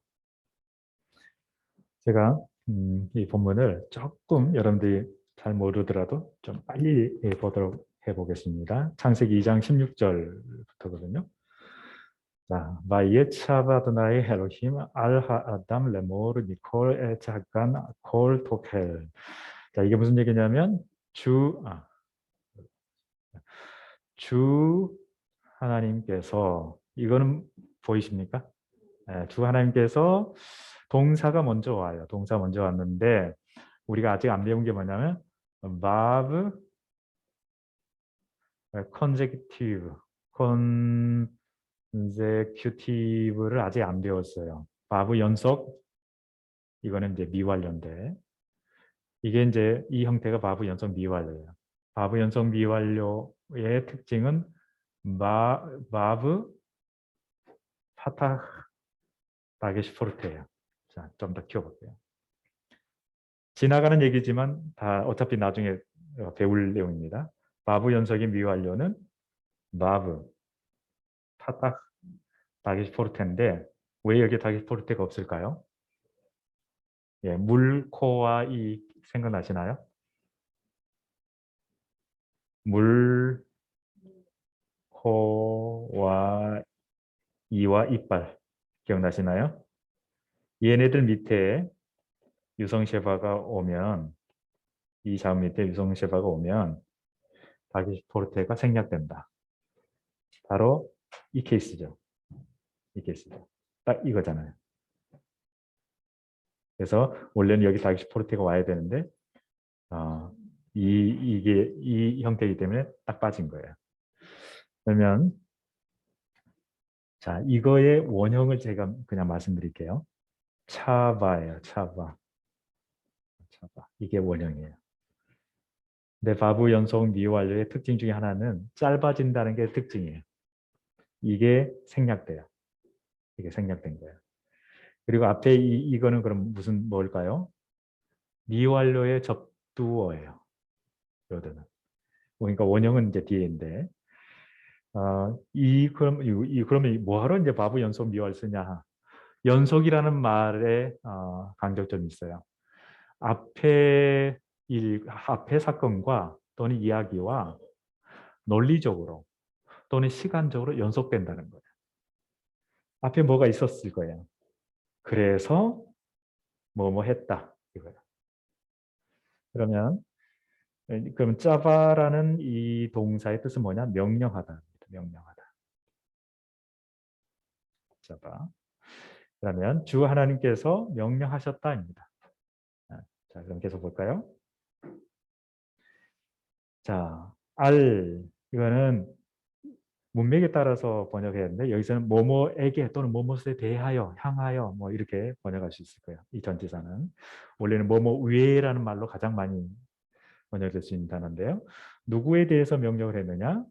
Speaker 1: 제가 이 본문을 조금 여러분들이 잘 모르더라도 좀 빨리 보도록 해보겠습니다. 창세기 2장 16절부터거든요. 자, 바이에차바 아도나이 엘로힘 알하아담 레모르 니콜 에차간 콜 토켈. 자, 이게 무슨 얘기냐면 주 하나님께서 이거는 보이십니까? 주 하나님께서 동사가 먼저 와요. 동사 먼저 왔는데 우리가 아직 안 배운 게 뭐냐면 verb consecutive consecutive를 아직 안 배웠어요. verb 연속 이거는 이제 미완료인데 이게 이제 이 형태가 verb 연속 미완료예요. verb 연속 미완료의 특징은 verb 파타 다게시 포르테예요. 자, 좀 더 키워볼게요. 지나가는 얘기지만 다 어차피 나중에 배울 내용입니다. 마부 연속의 미완료는 마부, 파딱, 다기스포르테인데 왜 여기 다기스포르테가 없을까요? 예, 물, 코와 이 생각나시나요? 물, 코와 이와 이빨 기억나시나요? 얘네들 밑에 유성쉐바가 오면 이 자음 밑에 유성쉐바가 오면 다기스포르테가 생략된다. 바로 이 케이스죠. 이 케이스죠. 딱 이거잖아요. 그래서 원래는 여기 다기스포르테가 와야 되는데 이게 이 형태이기 때문에 딱 빠진 거예요. 그러면 자 이거의 원형을 제가 그냥 말씀드릴게요. 차바예요. 차바. 이게 원형이에요. 근데 바브 연속 미완료의 특징 중에 하나는 짧아진다는 게 특징이에요. 이게 생략돼요. 이게 생략된 거예요. 그리고 앞에 이거는 그럼 무슨 뭘까요? 미완료의 접두어예요. 요드는. 그러니까 원형은 이제 뒤에인데 그러면 뭐하러 이제 바브 연속 미화를 쓰냐? 연속이라는 말에 강조점이 있어요. 앞에 사건과 또는 이야기와 논리적으로 또는 시간적으로 연속된다는 거예요. 앞에 뭐가 있었을 거예요. 그래서 뭐 했다 이거예요. 그럼 짜바라는 이 동사의 뜻은 뭐냐? 명령하다. 명령하다. 짜바. 그러면 주 하나님께서 명령하셨다입니다. 자, 그럼 계속 볼까요? 자, 이거는 문맥에 따라서 번역해야 하는데 여기서는 뭐뭐에게 또는 뭐뭐에 대하여, 향하여 뭐 이렇게 번역할 수 있을 거예요. 이 전치사는 원래는 뭐뭐 위에라는 말로 가장 많이 번역될 수 있는 단어인데요. 누구에 대해서 명령을 했느냐?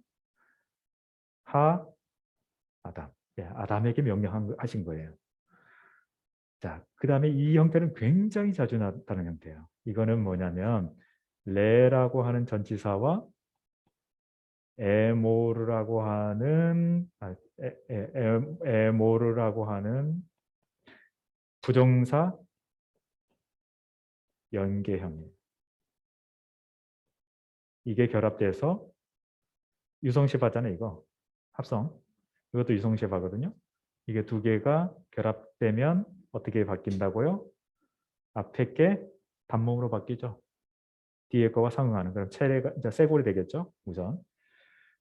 Speaker 1: 아담. 예, 아담에게 명령하신 거예요. 자, 그 다음에 이 형태는 굉장히 자주 나타나는 형태예요. 이거는 뭐냐면 레라고 하는 전치사와 에모르라고 하는 에모르라고 하는 부정사 연계형이에요. 이게 결합돼서 유성시바잖아요, 이거. 합성. 이것도 유성시바거든요. 이게 두 개가 결합되면 어떻게 바뀐다고요? 앞에 게 단모음으로 바뀌죠. 뒤에 거와 상응하는. 그럼 체레가 이제 쇄골이 되겠죠, 우선.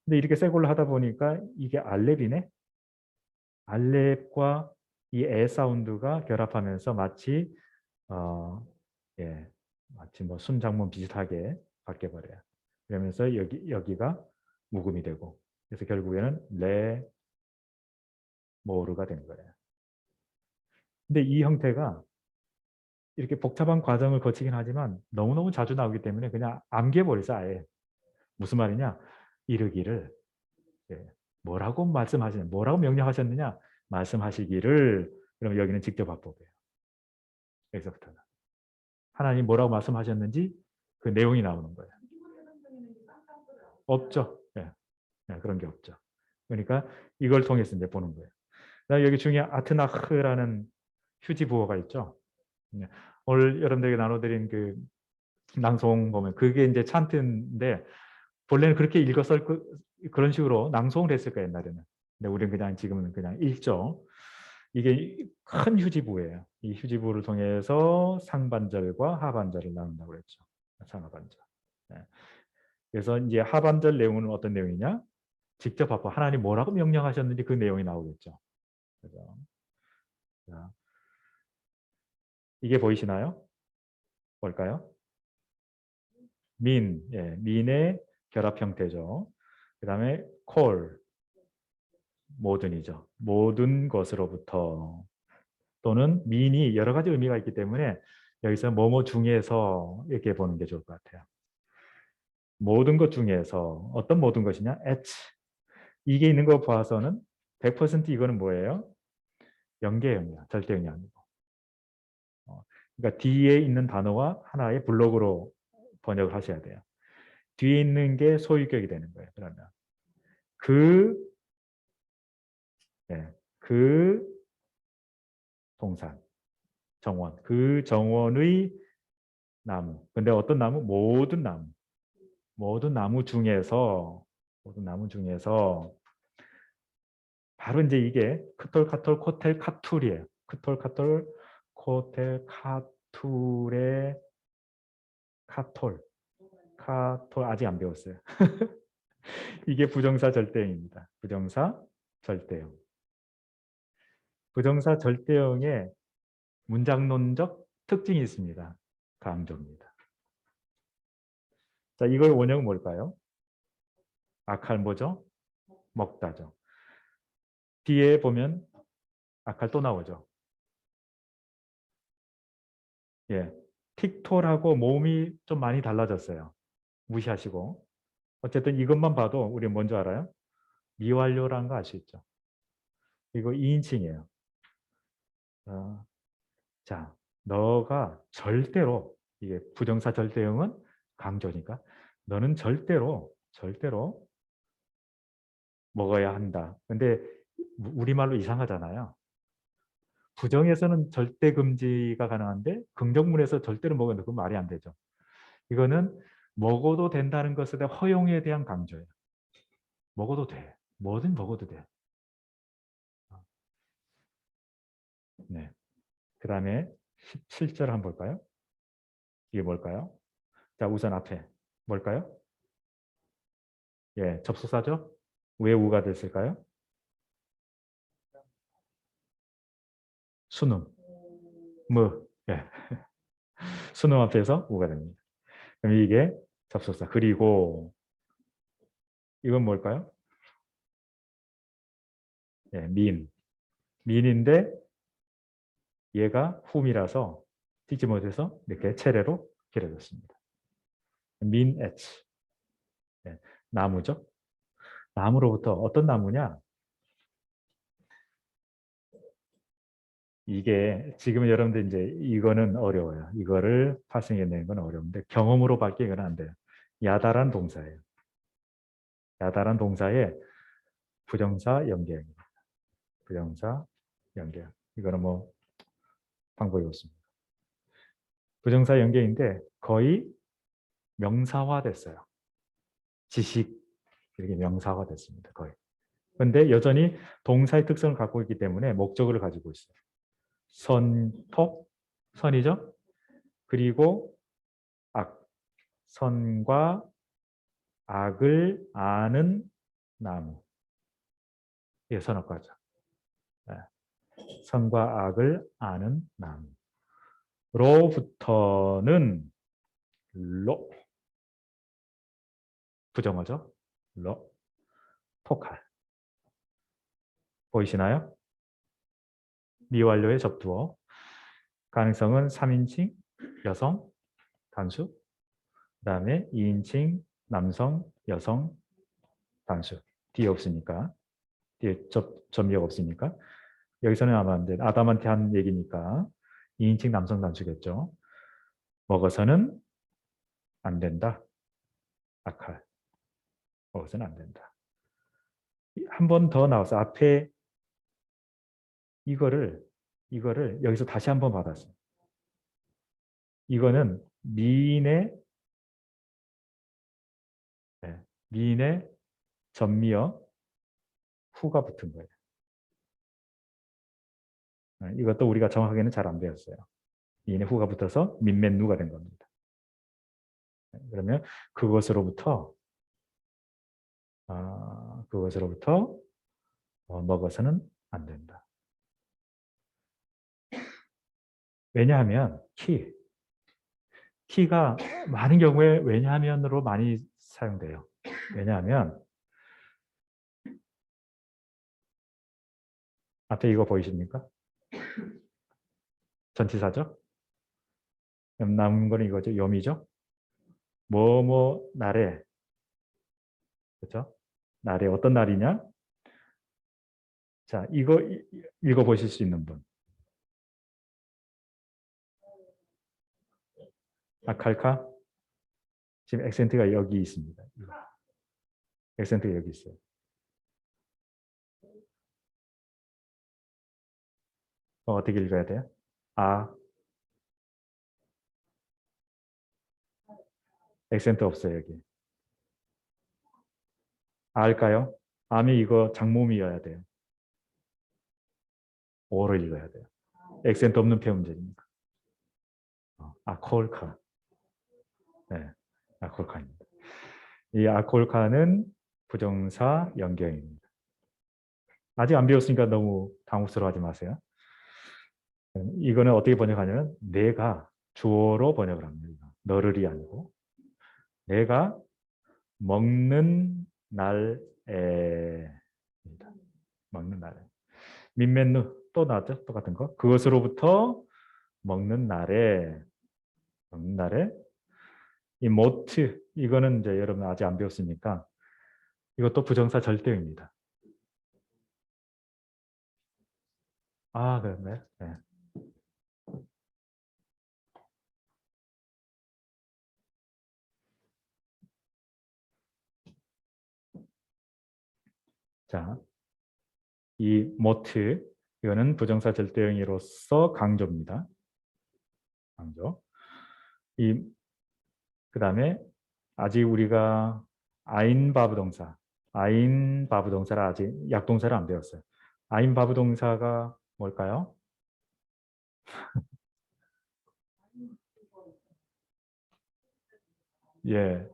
Speaker 1: 근데 이렇게 쇄골로 하다 보니까 이게 알렙이네. 알렙과 이 에 사운드가 결합하면서 마치 예, 마치 뭐 순장문 비슷하게 바뀌어 버려요. 그러면서 여기가 묵음이 되고, 그래서 결국에는 레 모르가 된 거예요. 근데 이 형태가 이렇게 복잡한 과정을 거치긴 하지만 너무너무 자주 나오기 때문에 그냥 암기해버리자 아예. 무슨 말이냐? 이르기를 예, 뭐라고 말씀하시냐, 뭐라고 명령하셨느냐 말씀하시기를. 그럼 여기는 직접 화법이에요. 여기서부터는 하나님 뭐라고 말씀하셨는지 그 내용이 나오는 거예요. 없죠. 예, 예, 그런 게 없죠. 그러니까 이걸 통해서 이제 보는 거예요. 그다음에 여기 중에 아트나흐라는 휴지 부호가 있죠. 예, 오늘 여러분들에게 나눠드린 그 낭송 보면 그게 이제 찬트인데 본래는 그렇게 읽었을 그런 식으로 낭송을 했을 거예요, 옛날에는. 근데 우리는 그냥 지금은 그냥 읽죠. 이게 큰 휴지부예요. 이 휴지부를 통해서 상반절과 하반절을 나눈다고 그랬죠. 상하반절. 네. 그래서 이제 하반절 내용은 어떤 내용이냐? 직접 봐봐. 하나님 뭐라고 명령하셨는지 그 내용이 나오겠죠. 그죠? 자, 이게 보이시나요? 뭘까요? 예, 민의 결합 형태죠. 그 다음에 콜, 모든이죠. 모든 것으로부터. 또는 민이 여러 가지 의미가 있기 때문에 여기서 뭐뭐 중에서 이렇게 보는 게 좋을 것 같아요. 모든 것 중에서 어떤 모든 것이냐? at. 이게 있는 거 봐서는 100% 이거는 뭐예요? 연계형이야. 절대형이 아니고. 그러니까 뒤에 있는 단어와 하나의 블록으로 번역을 하셔야 돼요. 뒤에 있는 게 소유격이 되는 거예요. 그러면 그, 네, 그 동산, 정원, 그 정원의 나무. 근데 어떤 나무? 모든 나무. 모든 나무 중에서 바로 이제 이게 크톨 카톨 코텔 카툴이에요. 크톨 카톨 코텔 카툴의 카톨 아직 안 배웠어요. 이게 부정사 절대형입니다. 부정사 절대형. 부정사 절대형의 문장론적 특징이 있습니다. 강조입니다. 자, 이걸 원형은 뭘까요? 아칼 뭐죠? 먹다죠. 뒤에 보면 아칼 또 나오죠. 예, 틱톨하고 모음이 좀 많이 달라졌어요. 무시하시고. 어쨌든 이것만 봐도 우리 뭔지 알아요? 미완료라는 거 알 수 있죠. 이거 2인칭이에요. 자, 너가 절대로, 이게 부정사 절대형은 강조니까 너는 절대로 먹어야 한다. 근데 우리말로 이상하잖아요. 부정에서는 절대 금지가 가능한데 긍정문에서 절대로 먹어야 된다. 그건 말이 안 되죠. 이거는 먹어도 된다는 것에 대한 허용에 대한 강조예요. 먹어도 돼. 뭐든 먹어도 돼. 네. 그 다음에 17절 한번 볼까요? 이게 뭘까요? 자, 우선 앞에 뭘까요? 예, 접속사죠? 왜 우가 됐을까요? 수능, 예. 수능 앞에서 우가 됩니다. 그럼 이게 접속사. 그리고 이건 뭘까요? 예, 민인데 얘가 훔이라서 띄지 못해서 이렇게 체례로 길어졌습니다. 민에치. 예, 나무죠. 나무로부터 어떤 나무냐? 이게 지금 여러분들 이제 이거는 어려워요. 이거를 파생해내는 건 어려운데 경험으로 밖에 이건 안 돼요. 야달한 동사예요. 야달한 동사에 부정사 연계형입니다. 부정사 연계형. 이거는 뭐 방법이 없습니다. 부정사 연계인데 거의 명사화됐어요. 지식 이렇게 명사화됐습니다. 거의. 근데 여전히 동사의 특성을 갖고 있기 때문에 목적어를 가지고 있어요. 선톡, 선이죠. 그리고 악, 선과 악을 아는 나무. 이게 선악과죠. 네. 선과 악을 아는 나무. 로부터는 로, 부정어죠. 로, 토칼. 보이시나요? 미완료의 접두어. 가능성은 3인칭 여성 단수. 그다음에 2인칭 남성 여성 단수. 뒤에 없으니까. 뒤에 접미역 없으니까. 여기서는 아마 이제 아담한테 한 얘기니까 2인칭 남성 단수겠죠. 먹어서는 안 된다. 아칼. 먹어서는 안 된다. 한 번 더 나와서 앞에 이거를 여기서 다시 한 번 받았어요. 이거는 미인의 전미어 후가 붙은 거예요. 이것도 우리가 정확하게는 잘 안 배웠어요. 미인의 후가 붙어서 민맨누가 된 겁니다. 그러면 그것으로부터 먹어서는 안 된다. 왜냐하면 키가 많은 경우에 왜냐하면으로 많이 사용돼요. 왜냐하면 앞에 이거 보이십니까? 전치사죠? 그럼 남은 거는 이거죠. 요미죠? 뭐뭐 날에 그렇죠? 날에 어떤 날이냐? 자, 이거 읽어 보실 수 있는 분. 아칼카? 지금 액센트가 여기 있습니다. 액센트가 여기 있어요. 어떻게 읽어야 돼요? 액센트 없어요, 여기. 알까요? 암이 이거 장모음이어야 돼요. 오를 읽어야 돼요. 액센트 없는 표현제입니다. 아콜카. 네, 아콜카입니다. 이 아콜카는 부정사 연경입니다. 아직 안 배웠으니까 너무 당혹스러워하지 마세요. 이거는 어떻게 번역하냐면 내가 주어로 번역을 합니다. 너를이 아니고 내가 먹는 날에 먹는 날에 민맨누 또 나왔죠? 똑같은 거. 그것으로부터 먹는 날에 이 모트 이거는 이제 여러분 아직 안 배웠으니까 이것도 부정사 절대입니다. 그렇네. 네. 자, 이 모트 이거는 부정사 절대형으로서 강조입니다. 강조. 그다음에 아직 우리가 아인바브 동사를 아직 약동사를 안 배웠어요. 아인바브 동사가 뭘까요? 예,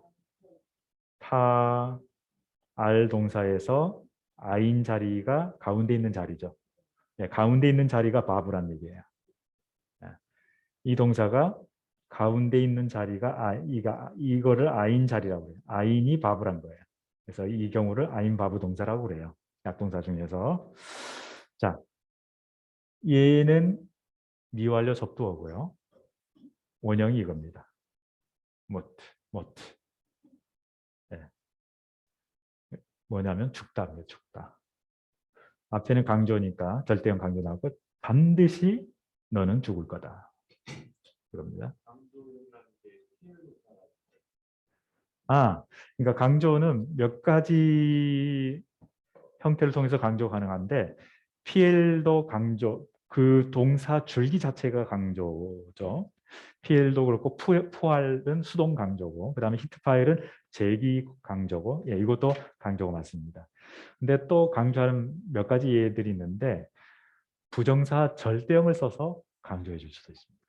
Speaker 1: 알 동사에서 아인 자리가 가운데 있는 자리죠. 예, 가운데 있는 자리가 바브란 얘기예요. 예, 이 동사가 가운데 있는 자리가 이거를 아인 자리라고 해요. 아인이 바브란 거예요. 그래서 이 경우를 아인 바브 동사라고 그래요. 약동사 중에서. 자, 얘는 미완료 접두어고요. 원형이 이겁니다. 모트. 네. 뭐냐면 죽다입니다. 죽다. 앞에는 강조니까 절대형 강조 나오고 반드시 너는 죽을 거다. 그럽니다.
Speaker 2: 강조라는 게 피해를
Speaker 1: 그러니까 강조는 몇 가지 형태를 통해서 강조 가능한데 PL도 강조, 그 동사 줄기 자체가 강조죠. PL도 그렇고 푸알은 수동 강조고, 그다음에 히트 파일은 제기 강조고, 예, 이것도 강조가 맞습니다. 근데 또 강조하는 몇 가지 예들이 있는데 부정사 절대형을 써서 강조해 줄 수도 있습니다.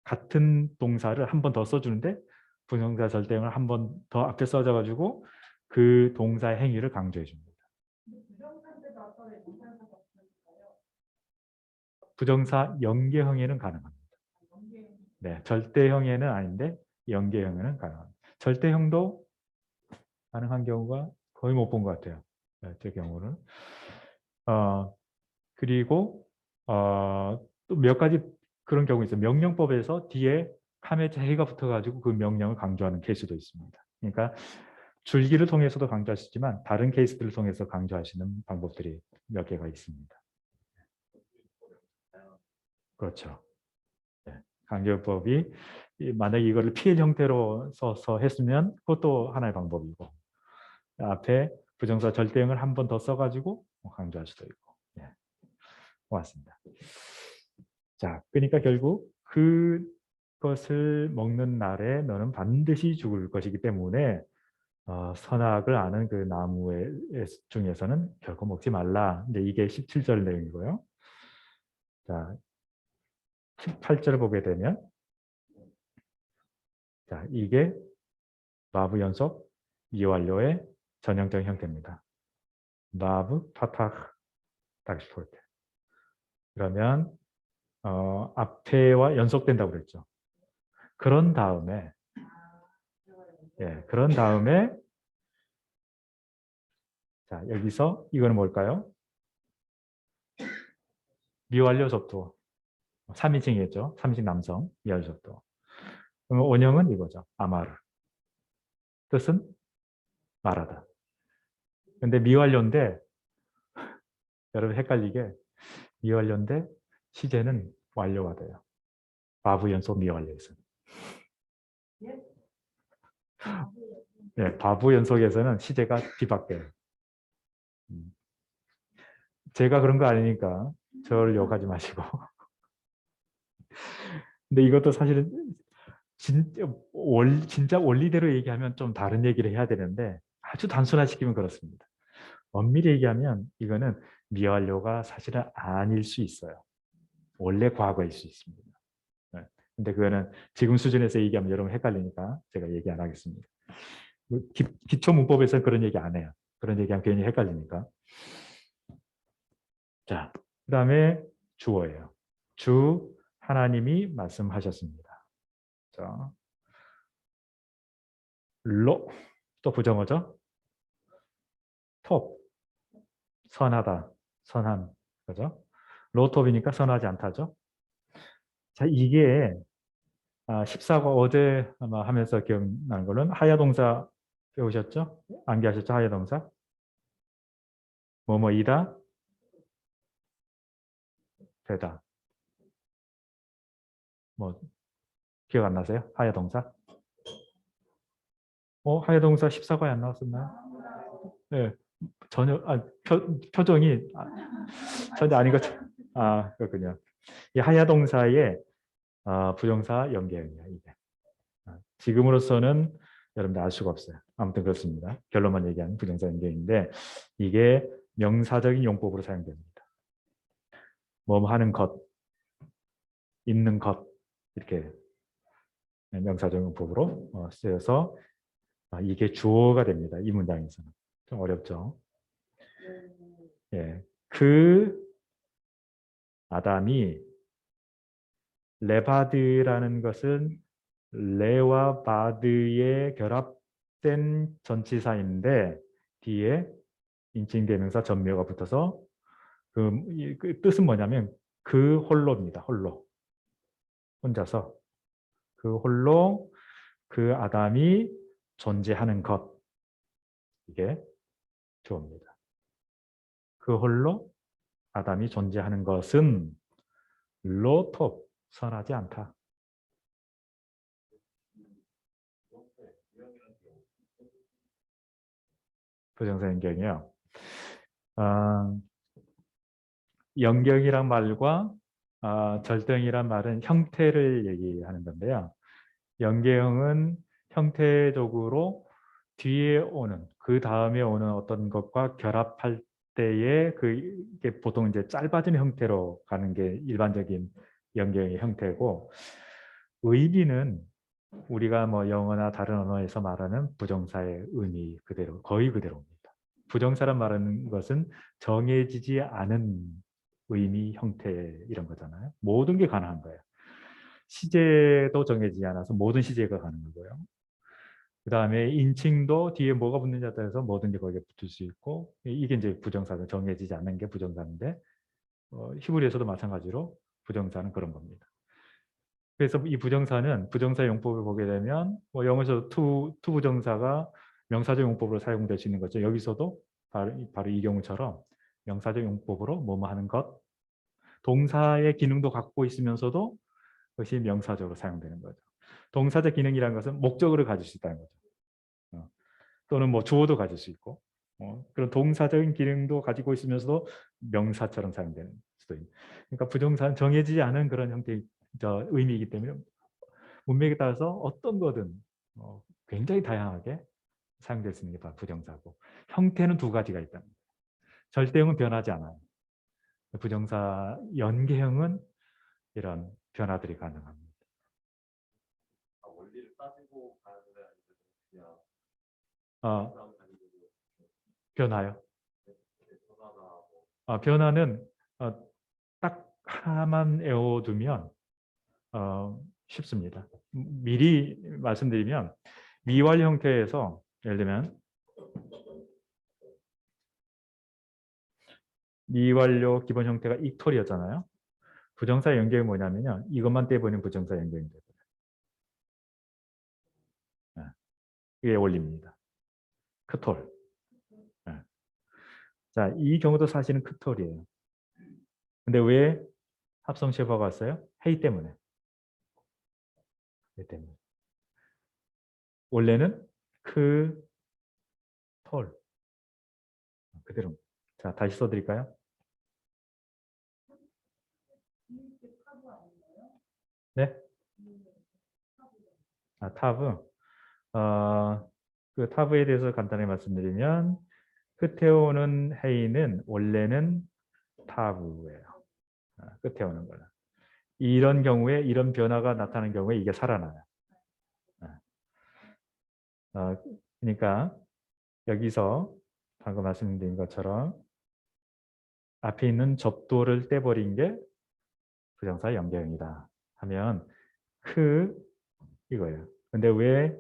Speaker 1: 같은 동사를 한 번 더 써주는데 부정사 절대형을 한 번 더 앞에 써줘가지고 그 동사의 행위를 강조해 줍니다.
Speaker 3: 부정상태도 아까 왜 정상사가 없을까요?
Speaker 1: 부정사 연계형에는 가능합니다.
Speaker 3: 연계
Speaker 1: 네, 절대형에는 아닌데 연계형에는 가능합니다. 절대형도 가능한 경우가 거의 못 본 것 같아요. 네, 제 경우는. 그리고 또 몇 가지 그런 경우 있어요. 명령법에서 뒤에 카메자 해가 붙어가지고 그 명령을 강조하는 케이스도 있습니다. 그러니까 줄기를 통해서도 강조할 수 있지만 다른 케이스들을 통해서 강조하시는 방법들이 몇 개가 있습니다. 그렇죠. 네. 강조법이 만약에 이거를 PL 형태로 써서 했으면 그것도 하나의 방법이고 앞에 부정사 절대형을 한 번 더 써가지고 강조할 수도 있고. 네. 고맙습니다. 자, 그러니까 결국 그것을 먹는 날에 너는 반드시 죽을 것이기 때문에 선악을 아는 그 나무의 중에서는 결코 먹지 말라. 이제 이게 17절 내용이고요. 자, 18절을 보게 되면 자, 이게 마브 연속 미완료의 전형적인 형태입니다. 마브 파타 닥시포트. 그러면 앞에와 연속된다고 그랬죠. 그런 다음에 그런 다음에 자, 여기서 이거는 뭘까요? 미완료 접두. 3인칭이겠죠. 3인칭 남성 미완료 접두. 그러면 원형은 이거죠. 아마르. 뜻은 말하다. 근데 미완료인데 여러분 헷갈리게 미완료인데 시제는 완료가 돼요. 바브 연속 미완료에서는. 네, 바브 연속에서는 시제가 뒤바뀌어요. 제가 그런 거 아니니까 저를 욕하지 마시고. 근데 이것도 사실은 진짜 원리대로 얘기하면 좀 다른 얘기를 해야 되는데 아주 단순화시키면 그렇습니다. 엄밀히 얘기하면 이거는 미완료가 사실은 아닐 수 있어요. 원래 과거일 수 있습니다. 네. 근데 그거는 지금 수준에서 얘기하면 여러분 헷갈리니까 제가 얘기 안 하겠습니다. 기초 문법에서는 그런 얘기 안 해요. 그런 얘기하면 괜히 헷갈리니까. 자, 그 다음에 주어예요. 주 하나님이 말씀하셨습니다. 자, 로, 또 부정어죠? 톱, 선하다, 선한, 그죠? 로톱이니까 선하지 않다죠? 자, 이게 14과 어제 아마 하면서 기억나는 거는 하야동사 배우셨죠? 암기하셨죠? 하야동사? 뭐뭐이다, 되다. 뭐 기억 안 나세요? 하야동사? 하야동사 14과에 안 나왔었나요? 네, 전혀 표정이 전혀 아닌 것처럼. 그렇군요. 이 하야동사의 부정사 연계형이에요. 이게. 지금으로서는 여러분들 알 수가 없어요. 아무튼 그렇습니다. 결론만 얘기하는 부정사 연계인데 이게 명사적인 용법으로 사용됩니다. 뭐 하는 것, 있는 것 이렇게 명사적 용법으로 쓰여서 이게 주어가 됩니다. 이 문장에서는. 좀 어렵죠. 예, 그 아담이 레바드라는 것은 레와 바드의 결합된 전치사인데 뒤에 인칭대명사 전묘가 붙어서 그 뜻은 뭐냐면 그 홀로입니다. 홀로. 혼자서 그 홀로 그 아담이 존재하는 것. 이게 주어입니다. 그 홀로 아담이 존재하는 것은 로톱 선하지 않다. 부정사 연경이요. 연경이란 말과 절대형이란 말은 형태를 얘기하는 건데요. 연계형은 형태적으로 뒤에 오는 그 다음에 오는 어떤 것과 결합할 때에 그게 보통 이제 짧아진 형태로 가는 게 일반적인 연계형의 형태고 의미는 우리가 뭐 영어나 다른 언어에서 말하는 부정사의 의미 그대로 거의 그대로입니다. 부정사란 말하는 것은 정해지지 않은 의미 형태 이런 거잖아요. 모든 게 가능한 거예요. 시제도 정해지지 않아서 모든 시제가 가능하고요. 그 다음에 인칭도 뒤에 뭐가 붙느냐에 따라서 뭐든지 거기에 붙을 수 있고 이게 이제 부정사죠. 정해지지 않는 게 부정사인데 히브리에서도 마찬가지로 부정사는 그런 겁니다. 그래서 이 부정사는 부정사 용법을 보게 되면 뭐 영어에서 to 부정사가 명사적 용법으로 사용될 수 있는 거죠. 여기서도 바로 이 경우처럼 명사적 용법으로 뭐뭐 하는 것 동사의 기능도 갖고 있으면서도 그것이 명사적으로 사용되는 거죠. 동사적 기능이라는 것은 목적어를 가질 수 있다는 거죠. 또는 뭐 주어도 가질 수 있고 그런 동사적인 기능도 가지고 있으면서도 명사처럼 사용되는 수도 있는. 그러니까 부정사는 정해지지 않은 그런 형태의 의미이기 때문에 문맥에 따라서 어떤 거든 굉장히 다양하게 사용될 수 있는 게 바로 부정사고 형태는 두 가지가 있다. 절대형은 변하지 않아요. 부정사 연계형은 이런 변화들이 가능합니다.
Speaker 2: 원리를 따지고 가야 되나요? 아니면 그냥
Speaker 1: 변화요.
Speaker 2: 변화나
Speaker 1: 변화는 딱 하나만 외워두면 쉽습니다. 미리 말씀드리면 미완 형태에서 예를 들면 미완료 기본 형태가 이토리였잖아요. 부정사 연결이 뭐냐면요. 이것만 떼버리면 부정사 연결이 돼요. 이게 원리입니다. 크톨. 자, 이 경우도 사실은 크톨이에요. 근데 왜 합성 쉐바가 왔어요? 헤이 때문에. 헤이 때문에. 원래는 크 톨. 그대로. 자, 다시 써드릴까요? 네? 타브. 그 타브에 대해서 간단히 말씀드리면 끝에 오는 헤이는 원래는 타브예요. 끝에 오는 거는. 이런 경우에 이런 변화가 나타나는 경우에 이게 살아나요. 그러니까 여기서 방금 말씀드린 것처럼 앞에 있는 접두어를 떼버린 게 부정사 연계형이다 하면 이거예요. 근데 왜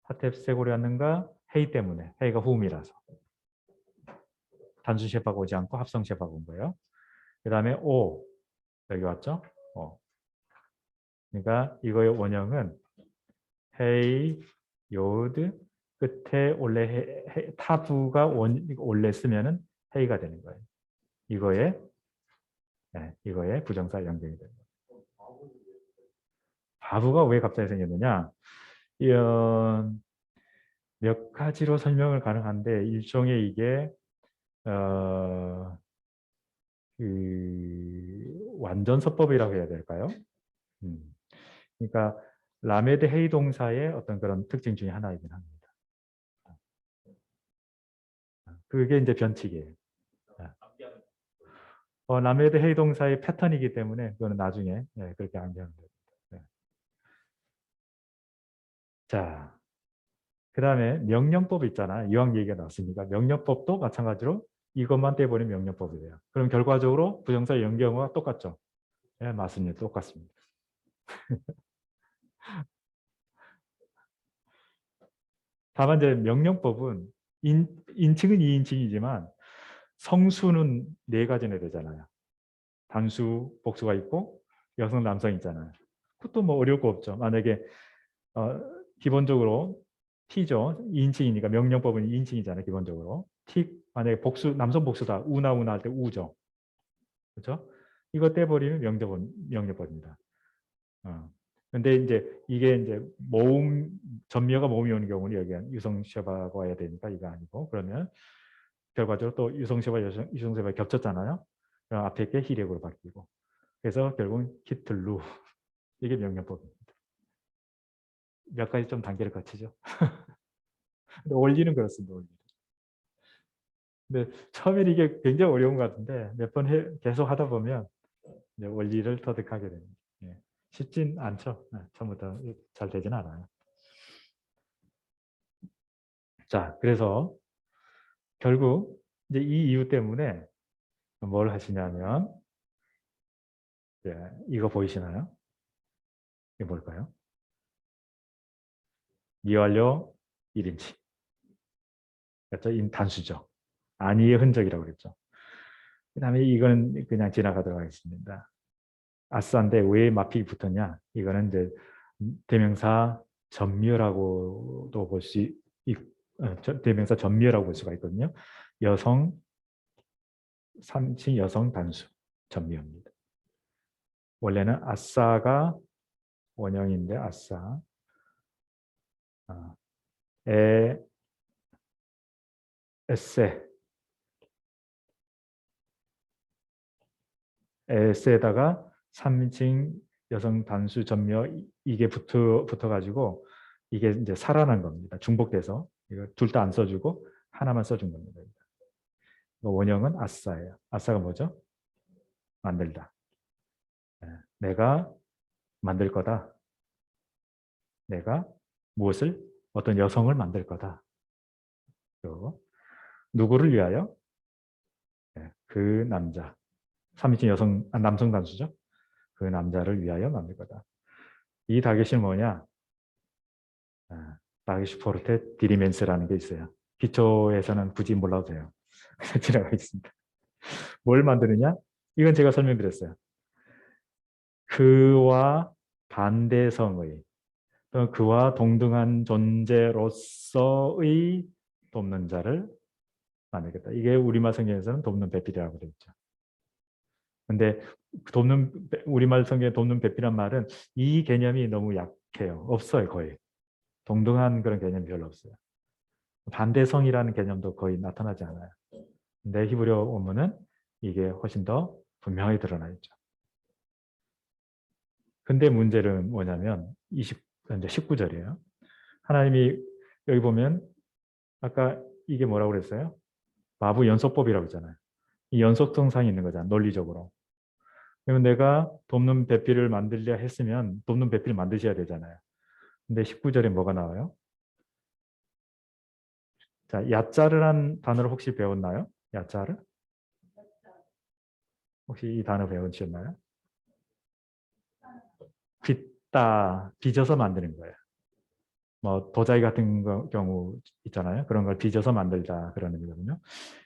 Speaker 1: 하텝스테고리 왔는가? 헤이 때문에. 헤이가 후음이라서. 단순 쉐파가 오지 않고 합성 쉐파가 온 거예요. 그 다음에 오 여기 왔죠? 그러니까 이거의 원형은 헤이 요드 끝에 원래 타부가 원래 쓰면은 헤이가 되는 거예요. 이거의 부정사 연결이 됩니다. 바부가 왜 갑자기 생겼느냐? 이런 몇 가지로 설명을 가능한데 일종의 이게 완전 서법이라고 해야 될까요? 그러니까 라메드 헤이 동사의 어떤 그런 특징 중에 하나이긴 합니다. 그게 이제 변칙이에요. 라메드 헤이 동사의 패턴이기 때문에 그거는 나중에 그렇게 암기하면 됩니다. 자, 그 다음에 명령법 있잖아요. 이왕 얘기가 나왔으니까 명령법도 마찬가지로 이것만 떼버리면 명령법이 돼요. 그럼 결과적으로 부정사 연경어가 똑같죠? 네, 맞습니다. 똑같습니다. 다만 이제 명령법은 인칭은 2인칭이지만 성수는 4가지나 되잖아요. 단수, 복수가 있고 여성, 남성 있잖아요. 그것도 뭐 어려울 거 없죠. 만약에 기본적으로 T죠. 2인칭이니까 명령법은 2인칭이잖아요. 기본적으로. T 만약에 복수 남성 복수다. 우나 할 때 우죠. 그렇죠? 이거 떼버리면 명제법입니다. 근데 이제 이게 이제 모음 전미어가 모음이 오는 경우는 여기 유성시어가 와야 되니까 이거 아니고 그러면 결과적으로 또 유성시어와 유성시어가 겹쳤잖아요. 그럼 앞에 게 히렉으로 바뀌고 그래서 결국은 히틀루 이게 명령법입니다. 몇 가지 좀 단계를 거치죠. 근데 원리는 그렇습니다. 원리. 근데 처음엔 이게 굉장히 어려운 것 같은데 몇 번 계속 하다 보면 이제 원리를 터득하게 됩니다. 예. 쉽진 않죠. 처음부터 잘 되진 않아요. 자, 그래서 결국 이제 이 이유 때문에 뭘 하시냐면 이거 보이시나요? 이게 뭘까요? 미완료 1인칭. 그렇죠? 단수죠. 아니의 흔적이라고 그랬죠. 그 다음에 이건 그냥 지나가도록 하겠습니다. 아싸인데 왜 마픽이 붙었냐? 이거는 이제 대명사 전미어라고도 볼 수 대명사 전미어라고 볼 수가 있거든요. 여성 3칭 여성 단수 전미어입니다. 원래는 아싸가 원형인데 아싸 에 에세 에세에다가 3인칭 여성 단수 전미어 이게 붙어가지고 이게 이제 살아난 겁니다. 중복돼서 이거 둘 다 안 써주고 하나만 써준 겁니다. 원형은 아싸예요. 아싸가 뭐죠? 만들다. 내가 만들 거다. 내가 무엇을? 어떤 여성을 만들 거다. 누구를 위하여? 그 남자. 3인칭 남성 단수죠. 그 남자를 위하여 만들 거다. 이 타겟이 뭐냐? 타겟 포르테 디리멘스라는 게 있어요. 기초에서는 굳이 몰라도 돼요. 지나가겠습니다. 뭘 만드느냐? 이건 제가 설명드렸어요. 그와 반대성의 또 그와 동등한 존재로서의 돕는 자를 만들겠다. 이게 우리말 성경에서는 돕는 배필이라고 되어 있죠. 근데 우리말 성경에 돕는 배필이란 말은 이 개념이 너무 약해요. 없어요, 거의. 동등한 그런 개념이 별로 없어요. 반대성이라는 개념도 거의 나타나지 않아요. 근데 히브리어 원문은 이게 훨씬 더 분명히 드러나 있죠. 근데 문제는 뭐냐면 이제 19절이에요. 하나님이 여기 보면 아까 이게 뭐라고 그랬어요? 마부 연속법이라고 했잖아요. 이 연속성상이 있는 거잖아, 논리적으로. 그러면 내가 돕는 배필을 만들려 했으면 돕는 배필을 만드셔야 되잖아요. 근데 19절에 뭐가 나와요? 자, 야자르란 단어를 혹시 배웠나요? 야자르? 혹시 이 단어 배우셨나요? 빚어서 만드는 거예요. 뭐 도자기 같은 경우 있잖아요. 그런 걸 빚어서 만들다 그런 의미거든요.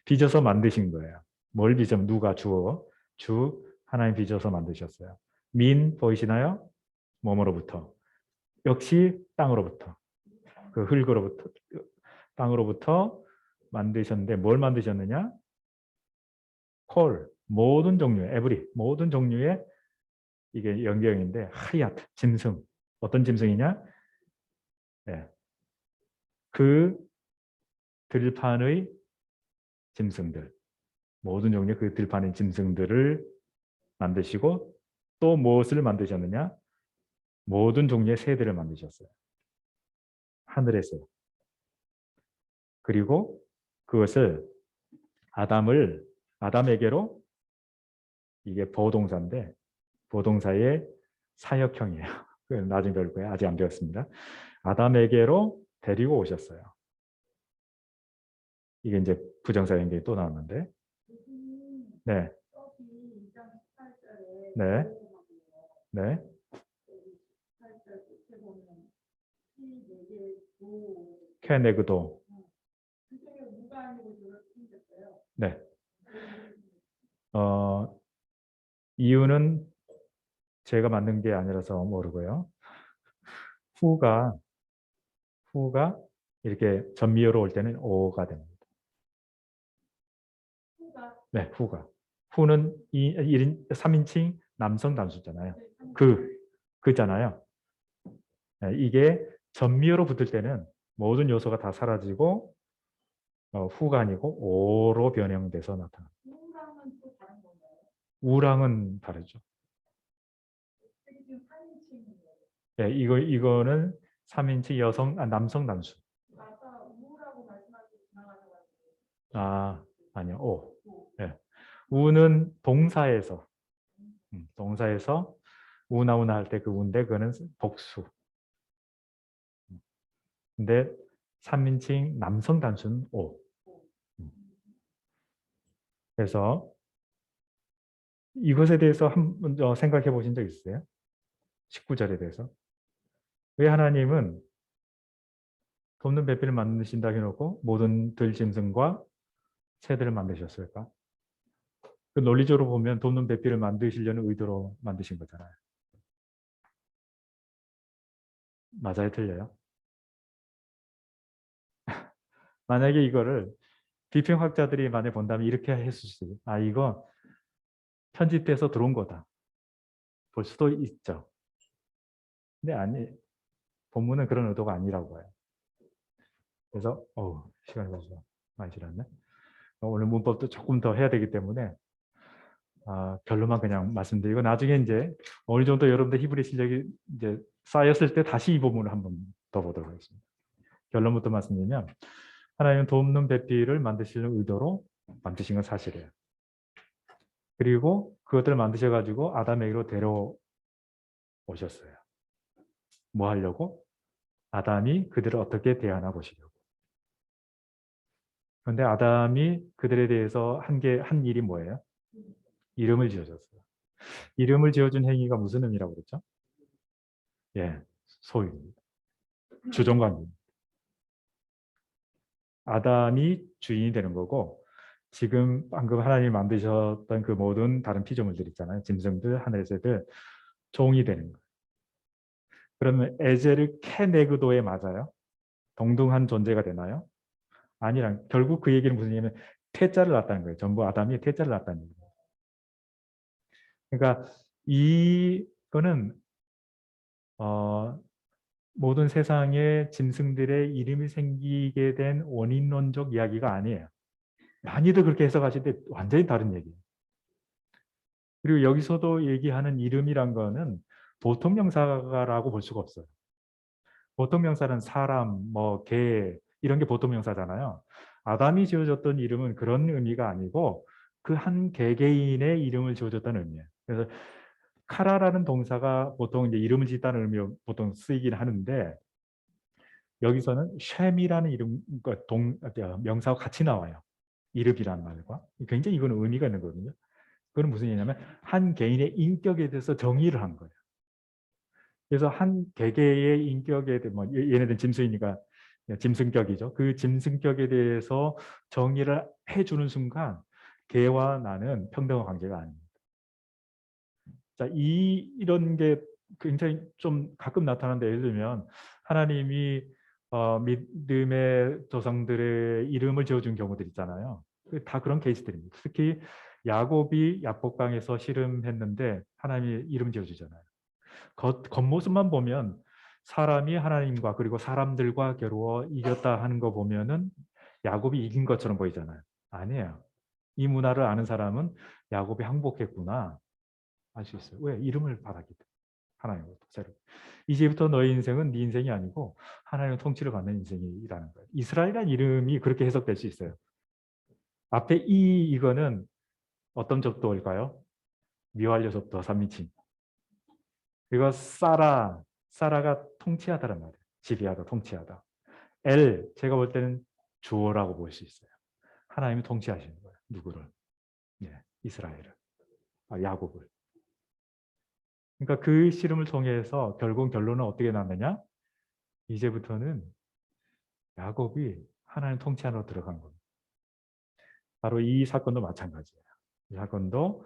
Speaker 1: 빚어서 만드신 거예요. 뭘 빚으면 누가 주 하나님 빚어서 만드셨어요. 민 보이시나요? 몸으로부터. 역시 땅으로부터. 그 흙으로부터 땅으로부터 만드셨는데 뭘 만드셨느냐? 콜 모든 종류의 에브리 모든 종류의 이게 연경인데 하얏 짐승 어떤 짐승이냐? 네. 그 들판의 짐승들 모든 종류의 그 들판의 짐승들을 만드시고 또 무엇을 만드셨느냐? 모든 종류의 새들을 만드셨어요. 하늘의 새. 그리고 그것을 아담에게로 이게 보동사인데 보동사의 사역형이에요. 나중에 배울 거예요. 아직 안 배웠습니다. 아담에게로 데리고 오셨어요. 이게 이제 부정사 연결이 또 나왔는데 네. 네. 네. 케네그도. 네. 이유는 제가 만든 게 아니라서 모르고요. 후가 이렇게 전미어로 올 때는 오가 됩니다. 네, 후가. 후는 3인칭 남성 단수잖아요. 그잖아요. 네, 이게 전미어로 붙을 때는 모든 요소가 다 사라지고 후가 아니고 오로 변형돼서 나타납니다.
Speaker 3: 우랑은 또 다른 건가요?
Speaker 1: 우랑은 다르죠.
Speaker 3: 되게 지금 3인칭이에요.
Speaker 1: 네, 이거는 3인칭 남성 단수.
Speaker 3: 아까 우라고 말씀하시고 지나가셔가지고.
Speaker 1: 아니요. 오. 네. 우는 동사에서 우나 할 때 그 우인데 그거는 복수. 근데 3인칭 남성 단수는 오. 그래서 이것에 대해서 한번 생각해 보신 적 있으세요? 19절에 대해서. 왜 하나님은 돕는 배필을 만드신다 해놓고 모든 들짐승과 새들을 만드셨을까? 그 논리적으로 보면 돕는 배필을 만드시려는 의도로 만드신 거잖아요. 맞아요, 틀려요? 만약에 이거를 비평학자들이 만약에 본다면 이렇게 했을 수 있어요. 이거 편집돼서 들어온 거다. 볼 수도 있죠. 근데 본문은 그런 의도가 아니라고 해요. 그래서 시간이 벌써 많이 지났네. 오늘 문법도 조금 더 해야 되기 때문에 결론만 그냥 말씀드리고 나중에 이제 어느 정도 여러분들 히브리 실력이 이제 쌓였을 때 다시 이 부분을 한번 더 보도록 하겠습니다. 결론부터 말씀드리면 하나님은 돕는 배필을 만드시는 의도로 만드신 건 사실이에요. 그리고 그것들을 만드셔가지고 아담에게로 데려오셨어요. 뭐 하려고? 아담이 그들을 어떻게 대하나 보시려고. 그런데 아담이 그들에 대해서 한 일이 뭐예요? 이름을 지어줬어요. 이름을 지어준 행위가 무슨 의미라고 그랬죠? 예, 소유입니다. 주종관계입니다. 아담이 주인이 되는 거고 지금 방금 하나님이 만드셨던 그 모든 다른 피조물들 있잖아요. 짐승들, 하늘의 새들 종이 되는 거예요. 그러면 에제를 케네그도에 맞아요? 동등한 존재가 되나요? 아니랑 결국 그 얘기는 무슨 얘기냐면 태자를 낳았다는 거예요. 전부 아담이 태자를 낳았다는 얘기예요. 그러니까 이거는 모든 세상의 짐승들의 이름이 생기게 된 원인론적 이야기가 아니에요. 많이들 그렇게 해석하시는데 완전히 다른 얘기예요. 그리고 여기서도 얘기하는 이름이란 거는 보통 명사라고 볼 수가 없어요. 보통 명사는 사람, 개 이런 게 보통 명사잖아요. 아담이 지어줬던 이름은 그런 의미가 아니고 그 한 개개인의 이름을 지어줬다는 의미예요. 그래서 카라라는 동사가 보통 이제 이름을 짓다는 의미로 보통 쓰이긴 하는데 여기서는 쉔이라는 이름, 명사와 같이 나와요. 이름이라는 말과. 굉장히 이거는 의미가 있는 거거든요. 그건 무슨 얘기냐면 한 개인의 인격에 대해서 정의를 한 거예요. 그래서 한 개개의 인격에 대해 얘네들 짐승이니까 짐승격이죠. 그 짐승격에 대해서 정의를 해주는 순간 개와 나는 평등한 관계가 아닙니다. 자, 이런 게 굉장히 좀 가끔 나타나는데 예를 들면 하나님이 믿음의 조상들의 이름을 지어준 경우들 있잖아요. 다 그런 케이스들입니다. 특히 야곱이 야복강에서 씨름했는데 하나님이 이름 지어주잖아요. 겉모습만 보면 사람이 하나님과 그리고 사람들과 겨루어 이겼다 하는 거 보면은 야곱이 이긴 것처럼 보이잖아요. 아니에요. 이 문화를 아는 사람은 야곱이 항복했구나 알 수 있어요. 왜? 이름을 받았기 때문에. 하나님으로부터 새로. 이제부터 너의 인생은 네 인생이 아니고 하나님의 통치를 받는 인생이라는 거예요. 이스라엘이라는 이름이 그렇게 해석될 수 있어요. 앞에 이거는 어떤 접두어일까요? 미완료 접두어 3인칭. 그리고 사라가 통치하다란 말이에요. 지배하다, 통치하다. 제가 볼 때는 주어라고 볼 수 있어요. 하나님이 통치하시는 거예요. 누구를? 이스라엘을. 야곱을. 그러니까 그 씨름을 통해서 결국 결론은 어떻게 났느냐? 이제부터는 야곱이 하나님 통치 안으로 들어간 겁니다. 바로 이 사건도 마찬가지예요. 이 사건도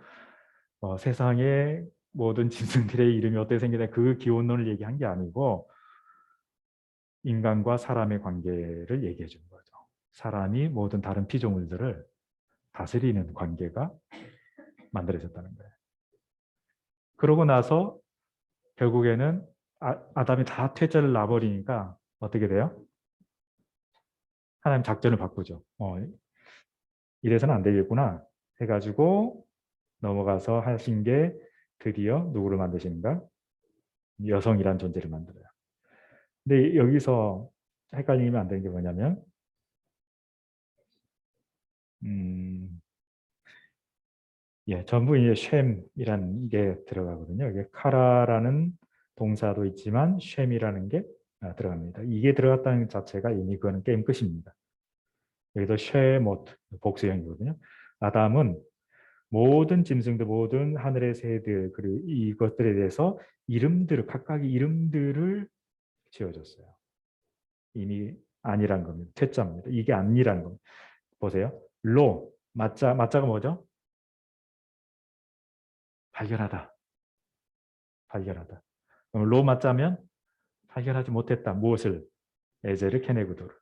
Speaker 1: 세상의 모든 짐승들의 이름이 어떻게 생기냐 그 기원론을 얘기한 게 아니고 인간과 사람의 관계를 얘기해 주는 거죠. 사람이 모든 다른 피조물들을 다스리는 관계가 만들어졌다는 거예요. 그러고 나서 결국에는 아담이 다 퇴짜를 놔버리니까 어떻게 돼요? 하나님 작전을 바꾸죠. 이래서는 안 되겠구나 해가지고 넘어가서 하신 게 드디어 누구를 만드시는가? 여성이란 존재를 만들어요. 근데 여기서 헷갈리면 안 되는 게 뭐냐면 전부 이제 쉔이라는 게 들어가거든요. 이게 카라라는 동사도 있지만 쉔이라는 게 들어갑니다. 이게 들어갔다는 자체가 이미 그거는 게임 끝입니다. 여기도 쉐모트 복수형이거든요. 아담은 모든 짐승들, 모든 하늘의 새들 그리고 이것들에 대해서 각각의 이름들을 지어줬어요. 이미 아니란 겁니다. 퇴짜입니다. 이게 아니라는 겁니다. 보세요. 맞자가 뭐죠? 발견하다. 그럼 맞자면 발견하지 못했다. 무엇을? 에제르 케네그도를.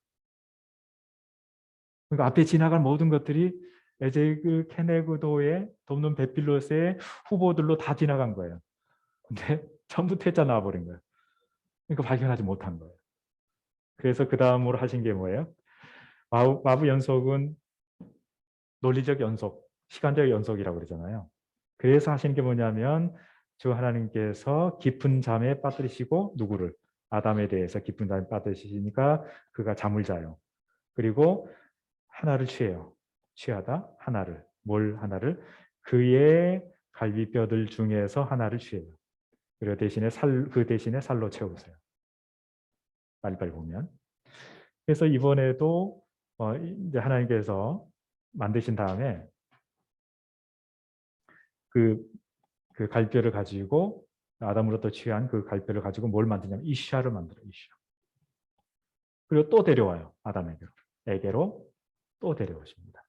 Speaker 1: 그러니까 앞에 지나갈 모든 것들이 에제르 케네그도의 돕는 베필로스의 후보들로 다 지나간 거예요. 근데 전부 퇴짜 나와버린 거예요. 그러니까 발견하지 못한 거예요. 그래서 그 다음으로 하신 게 뭐예요? 마부 연속은 논리적 연속, 시간적 연속이라고 그러잖아요. 그래서 하시는 게 뭐냐면 주 하나님께서 깊은 잠에 빠뜨리시고 누구를? 아담에 대해서 깊은 잠에 빠뜨리시니까 그가 잠을 자요. 그리고 하나를 취하다 하나를. 뭘 하나를? 그의 갈비뼈들 중에서 하나를 취해요. 그리고 그 대신에 살로 채우세요. 빨리빨리 보면. 그래서 이번에도 이제 하나님께서 만드신 다음에 그 갈뼈를 가지고 아담으로부터 취한 그 갈뼈를 가지고 뭘 만드냐면 이샤를 만들어요. 이샤. 그리고 또 데려와요. 에게로 또 데려오십니다.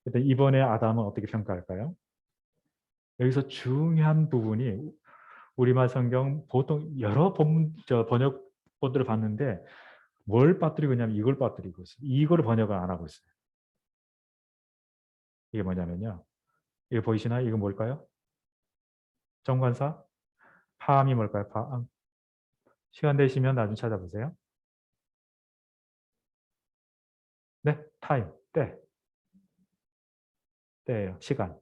Speaker 1: 근데 이번에 아담은 어떻게 평가할까요? 여기서 중요한 부분이 우리말 성경 보통 여러 번역본들을 봤는데 뭘 빠뜨리고 있냐면 이걸 빠뜨리고 있어요. 이걸 번역을 안 하고 있어요. 이게 뭐냐면요. 이게 보이시나요? 이거 뭘까요? 정관사? 파암이 뭘까요? 파암. 시간 되시면 나중에 찾아보세요. 네, 타임, 때예요. 시간.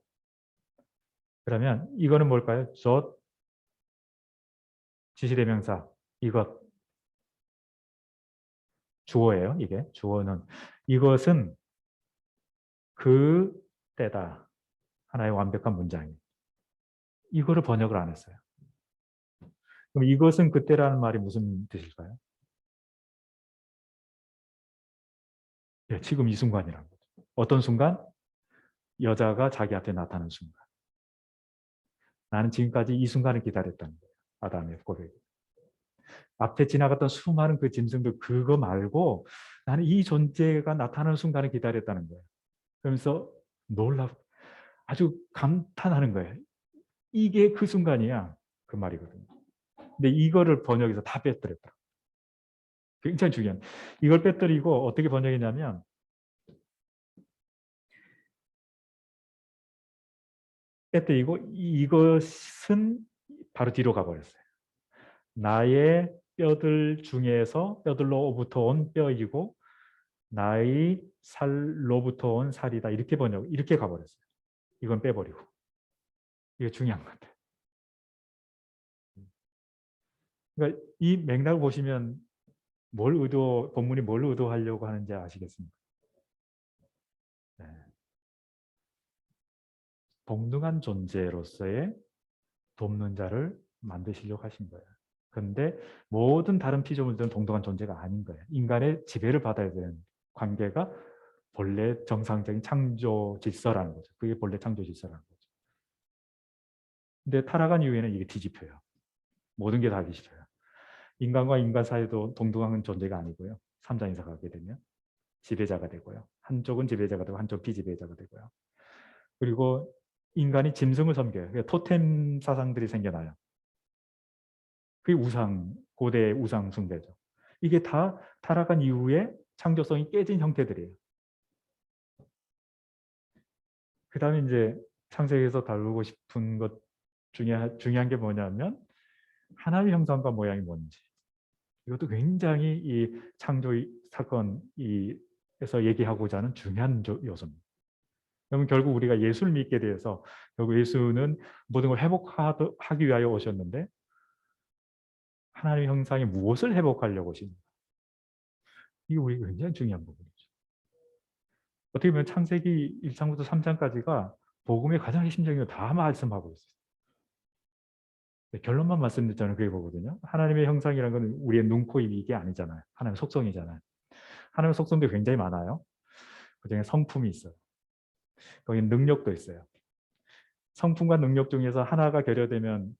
Speaker 1: 그러면 이거는 뭘까요? 지시대명사. 이것. 주어예요. 이게 주어는 이것은 그 때다. 하나의 완벽한 문장이에요. 이거를 번역을 안 했어요. 그럼 이것은 그때라는 말이 무슨 뜻일까요? 네, 지금 이 순간이라는 거죠. 어떤 순간? 여자가 자기 앞에 나타나는 순간. 나는 지금까지 이 순간을 기다렸다는 거예요. 아담의 고백. 앞에 지나갔던 수많은 그 짐승들 그거 말고 나는 이 존재가 나타나는 순간을 기다렸다는 거예요. 그러면서 아주 감탄하는 거예요. 이게 그 순간이야. 그 말이거든요. 근데 이거를 번역해서 다 빼뜨렸다. 굉장히 중요한. 이걸 빼뜨리고 어떻게 번역했냐면 빼뜨리고 이것은 바로 뒤로 가버렸어요. 나의 뼈들 중에서 뼈들로부터 온 뼈이고 나의 살로부터 온 살이다. 이렇게 가버렸어요. 이건 빼버리고. 이게 중요한 건데. 그러니까 이 맥락을 보시면 본문이 뭘 의도하려고 하는지 아시겠습니까? 네. 동등한 존재로서의 돕는 자를 만드시려고 하신 거예요. 그런데 모든 다른 피조물들은 동등한 존재가 아닌 거예요. 인간의 지배를 받아야 되는 관계가 본래 정상적인 창조 질서라는 거죠. 그게 본래 창조 질서라는 거죠. 근데 타락한 이후에는 이게 뒤집혀요. 모든 게 다 뒤집혀요. 인간과 인간 사이도 동등한 존재가 아니고요. 삼자인사가 하게 되면 지배자가 되고요. 한쪽은 지배자가 되고 한쪽 비지배자가 되고요. 그리고 인간이 짐승을 섬겨요. 토템 사상들이 생겨나요. 그게 고대 우상 숭배죠. 이게 다 타락한 이후에 창조성이 깨진 형태들이에요. 그 다음에 이제 창세기에서 다루고 싶은 것 중에 중요한 게 뭐냐면 하나님의 형상과 모양이 뭔지. 이것도 굉장히 이 창조 사건에서 얘기하고자 하는 중요한 요소입니다. 그러면 결국 우리가 예수를 믿게 돼서 결국 예수는 모든 걸 회복하기 위하여 오셨는데 하나님의 형상이 무엇을 회복하려고 오십니까? 이게 우리가 굉장히 중요한 부분이죠. 어떻게 보면 창세기 1장부터 3장까지가 복음의 가장 핵심적인 걸 다 말씀하고 있어요. 결론만 말씀드리자면 그게 보거든요. 하나님의 형상이라는 건 우리의 눈, 코, 입 이게 아니잖아요. 하나님의 속성이잖아요. 하나님의 속성도 굉장히 많아요. 그중에 성품이 있어요. 거기 능력도 있어요. 성품과 능력 중에서 하나가 결여되면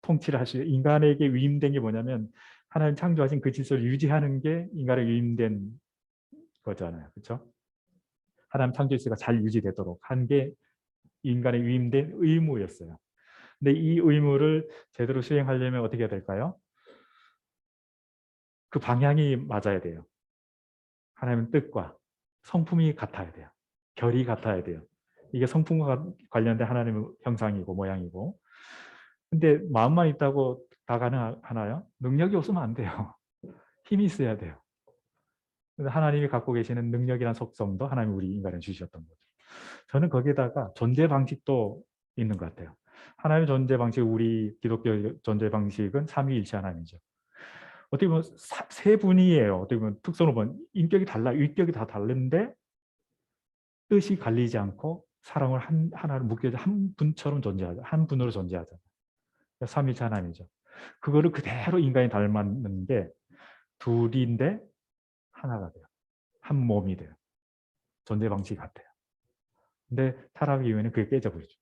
Speaker 1: 통치를 할 수 있어요. 인간에게 위임된 게 뭐냐면 하나님 창조하신 그 질서를 유지하는 게 인간에 위임된 거잖아요. 그렇죠? 하나님 창조 질서가 잘 유지되도록 한 게 인간에 위임된 의무였어요. 근데 이 의무를 제대로 수행하려면 어떻게 해야 될까요? 그 방향이 맞아야 돼요. 하나님의 뜻과 성품이 같아야 돼요. 결이 같아야 돼요. 이게 성품과 관련된 하나님의 형상이고 모양이고. 근데 마음만 있다고 다 가능하나요? 능력이 없으면 안 돼요. 힘이 있어야 돼요. 하나님이 갖고 계시는 능력이란 속성도 하나님이 우리 인간에 주셨던 거죠. 저는 거기에다가 존재 방식도 있는 것 같아요. 하나님의 존재 방식, 우리 기독교 존재 방식은 삼위일체 하나님이죠. 어떻게 보면 세 분이에요. 어떻게 보면 특성을 보면 인격이 달라, 위격이 다 다른데 뜻이 갈리지 않고 사랑을 하나를 묶여서 한 분처럼 존재하죠. 한 분으로 존재하죠. 삼위일체 하나님이죠. 그거를 그대로 인간이 닮았는 게 둘인데 하나가 돼요. 한 몸이 돼요. 존재 방식이 같아요. 근데 타락 이후에는 그게 깨져버리죠.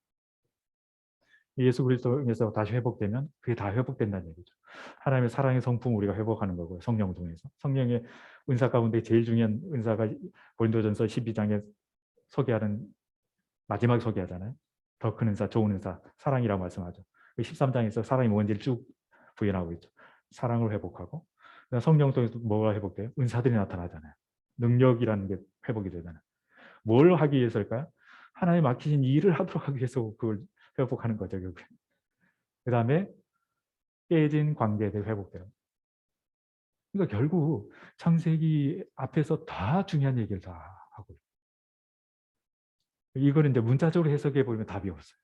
Speaker 1: 예수 그리스도에서 다시 회복되면 그게 다 회복된다는 얘기죠. 하나님의 사랑의 성품 우리가 회복하는 거고요. 성령을 통해서. 성령의 은사 가운데 제일 중요한 은사가 고린도전서 12장에 소개하는 마지막에 소개하잖아요. 더 큰 은사, 좋은 은사, 사랑이라고 말씀하죠. 13장에서 사랑이 뭔지를 쭉 부연하고 있죠. 사랑을 회복하고 성령 통해서 뭐가 회복돼요? 은사들이 나타나잖아요. 능력이라는 게 회복이 되잖아요. 뭘 하기 위해서일까요? 하나님 맡기신 일을 하도록 하기 위해서 그걸 회복하는 거죠. 결국에. 그 다음에 깨진 관계들 회복돼요. 그러니까 결국 창세기 앞에서 다 중요한 얘기를 다 하고 있어요. 이거는 이제 문자적으로 해석해 보면 답이 없어요.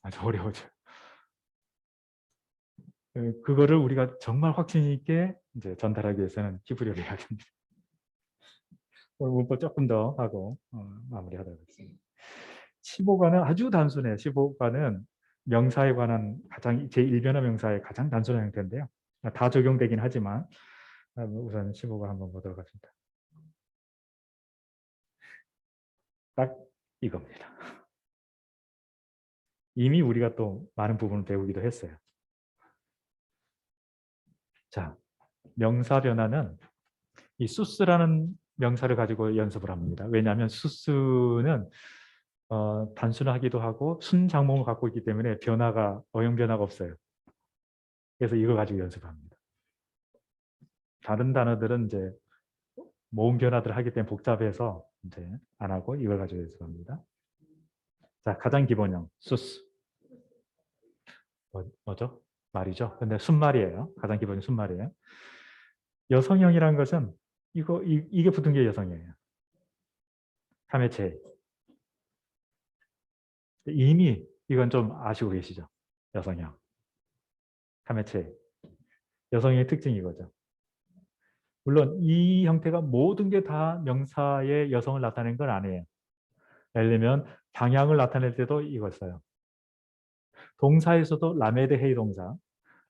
Speaker 1: 아주 어려워져요. 그거를 우리가 정말 확신 있게 이제 전달하기 위해서는 기부력을 해야 됩니다. 오늘 문법 조금 더 하고 마무리하도록 하겠습니다. 15가는 아주 단순해요. 15가는 명사에 관한 가장 제1변화 명사의 가장 단순한 형태인데요. 다 적용되긴 하지만 우선 15가 한번 보도록 하겠습니다. 딱 이겁니다. 이미 우리가 또 많은 부분을 배우기도 했어요. 자, 명사 변화는 이 수스라는 명사를 가지고 연습을 합니다. 왜냐하면 수스는 단순하기도 하고 순장모를 갖고 있기 때문에 어용 변화가 없어요. 그래서 이걸 가지고 연습합니다. 다른 단어들은 이제 모음 변화들을 하기 때문에 복잡해서 이제 안 하고 이걸 가지고 연습합니다. 자, 가장 기본형 수스 뭐죠? 말이죠. 근데 순말이에요. 가장 기본은 순말이에요. 여성형이라는 것은 이게 붙은 게 여성이에요. 카메체. 이미 이건 좀 아시고 계시죠? 여성형. 카메체. 여성의 특징이 이거죠. 물론 이 형태가 모든 게 다 명사의 여성을 나타내는 건 아니에요. 예를 들면 방향을 나타낼 때도 이걸 써요. 동사에서도 라메드 헤이 동사.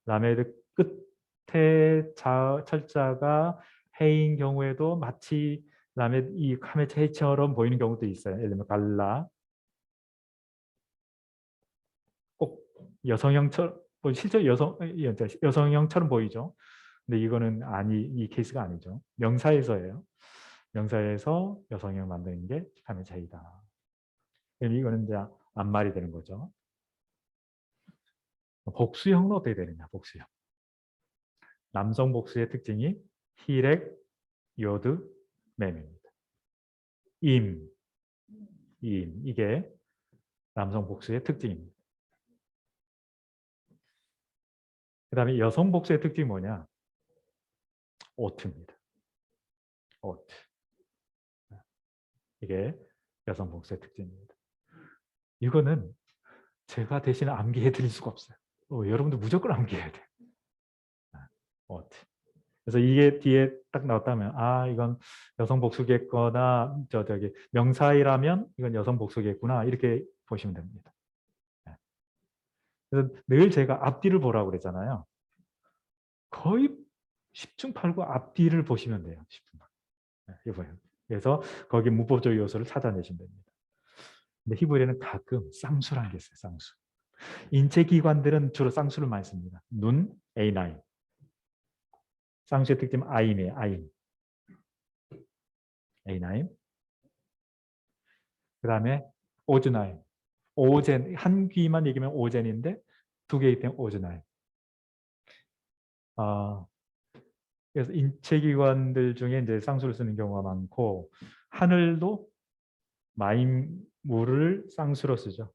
Speaker 1: 라메드 끝에 철자가 헤인 경우에도 마치 라메드 이 카메체 헤이처럼 보이는 경우도 있어요. 예를 들면 갈라. 꼭 여성형처럼 실제 여성형처럼 보이죠. 근데 이거는 이 케이스가 아니죠. 명사에서예요. 명사에서 여성형 만드는 게 카메체이다. 이거는 이제 암말이 되는 거죠. 복수형은 어떻게 되느냐? 복수형. 남성 복수의 특징이 히렉, 요드, mem입니다. 임. 이게 남성 복수의 특징입니다. 그 다음에 여성 복수의 특징이 뭐냐? 오트입니다. 오트. 이게 여성 복수의 특징입니다. 이거는 제가 대신 암기해 드릴 수가 없어요. 여러분도 무조건 암기해야 돼요. 오트. 그래서 이게 뒤에 딱 나왔다면 이건 여성 복수겠거나 저기 명사이라면 이건 여성 복수겠구나 이렇게 보시면 됩니다. 그래서 늘 제가 앞뒤를 보라고 그랬잖아요. 거의 10중 8구 앞뒤를 보시면 돼요. 10중 8구. 이거예요. 그래서 거기 문법적 요소를 찾아내시면 됩니다. 근데 히브리어는 가끔 쌍수라는 게 있어요. 쌍수. 인체 기관들은 주로 쌍수를 많이 씁니다. 눈, A9. 쌍수의 특징 아임이에요. 아임. A9. 그 다음에 오즈나임. 오젠. 한 귀만 얘기하면 오젠인데 두 개이기 때문에 오즈나임. 그래서 인체 기관들 중에 이제 쌍수를 쓰는 경우가 많고 하늘도 물을 쌍수로 쓰죠.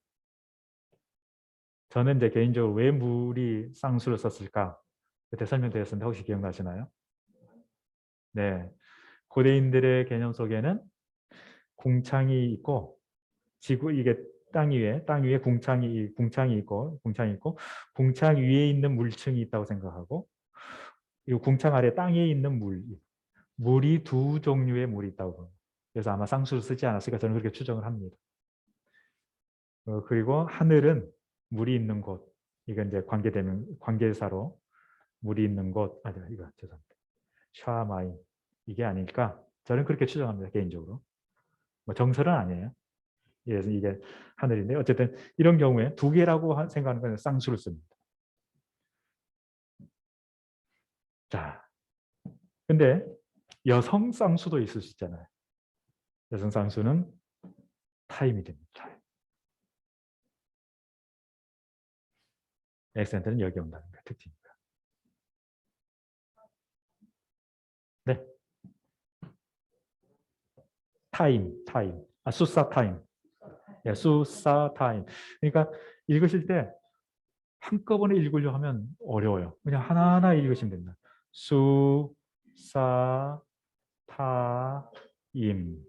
Speaker 1: 저는 이제 개인적으로 왜 물이 쌍수로 썼을까? 그때 설명드렸었는데 혹시 기억나시나요? 네. 고대인들의 개념 속에는 궁창이 있고 이게 땅 위에 궁창이 있고 궁창 위에 있는 물층이 있다고 생각하고 이 궁창 아래 땅에 있는 물이 두 종류의 물이 있다고 봅니다. 그래서 아마 쌍수를 쓰지 않았을까 저는 그렇게 추정을 합니다. 그리고 하늘은 물이 있는 곳, 이건 이제 관계사로 물이 있는 곳, 이거 죄송합니다. 샤마이 이게 아닐까 저는 그렇게 추정합니다. 개인적으로. 뭐 정설은 아니에요. 그래서 이게 하늘인데 어쨌든 이런 경우에 두 개라고 생각하는 건 쌍수를 씁니다. 자, 근데 여성 쌍수도 있을 수 있잖아요. 여성 쌍수는 타임이 됩니다. 타임. 액센트는 여기 온다는 게 특징입니다. 네. 타임. 수사 타임. 예, 수사 타임. 그러니까 읽으실 때 한꺼번에 읽으려고 하면 어려워요. 그냥 하나하나 읽으시면 됩니다. 수사 타임.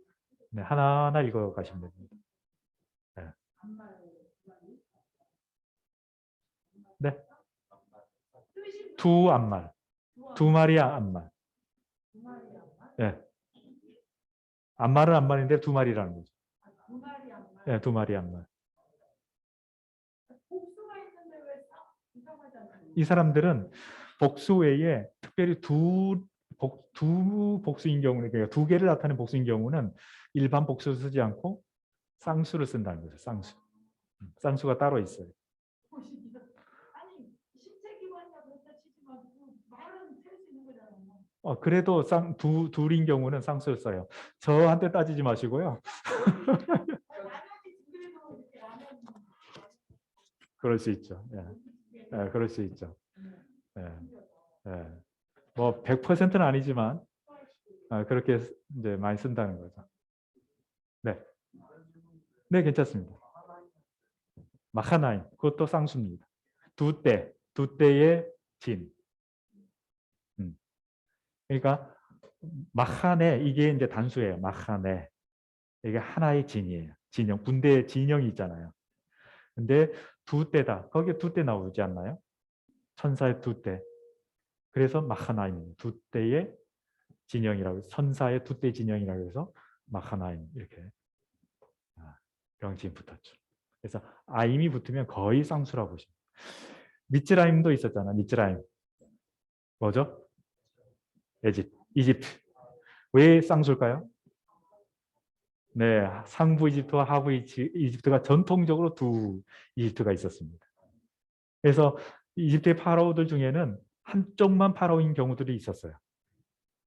Speaker 1: 네, 하나하나 읽어가시면 됩니다. 네. 네. 두 앞말. 두 마리 앞말. 네. 앞말은 앞말인데 두 마리라는 거죠. 네, 두 마리 앞말. 이 사람들은 복수 외에 특별히 두 복수인 경우는 그러니까 두 개를 나타내는 복수인 경우는 일반 복수를 쓰지 않고 쌍수를 쓴다는 거죠. 쌍수. 쌍수가 따로 있어요. 그래도 둘인 경우는 쌍수를 써요. 저한테 따지지 마시고요. 그럴 수 있죠. 예. 예, 그럴 수 있죠. 예. 예. 뭐 100%는 아니지만 그렇게 이제 많이 쓴다는 거죠. 네. 네, 괜찮습니다. 마하나임, 그것도 쌍수입니다. 두 때의 진. 그러니까 마하네 이게 이제 단수예요. 마하네 이게 하나의 진이에요. 진영, 군대 진영이 있잖아요. 근데 두 때다. 거기에 두 때 나오지 않나요? 천사의 두 때. 그래서 마하나임 두 때의 진영이라고 해서 천사의 두 때 진영이라고 해서 마하나임 이렇게 명칭이 붙었죠. 그래서 아임이 붙으면 거의 쌍수라고 보시면. 미츠라임도 있었잖아. 미츠라임. 뭐죠? 이집트. 왜 쌍수일까요? 네, 상부 이집트와 하부 이집트가 전통적으로 두 이집트가 있었습니다. 그래서 이집트의 파라오들 중에는 한쪽만 파라오인 경우들이 있었어요.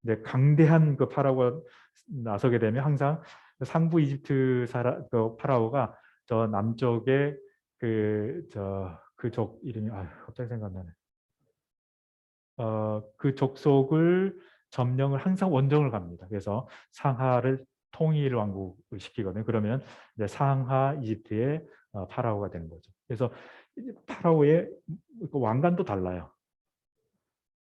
Speaker 1: 근데 강대한 그 파라오가 나서게 되면 항상 상부 이집트 파라오가 저 남쪽에 그족 이름이 갑자기 생각나네. 그 족속을 점령을 항상 원정을 갑니다. 그래서 상하를 통일 왕국을 시키거든요. 그러면 이제 상하 이집트의 파라오가 되는 거죠. 그래서 이제 파라오의 그 왕관도 달라요.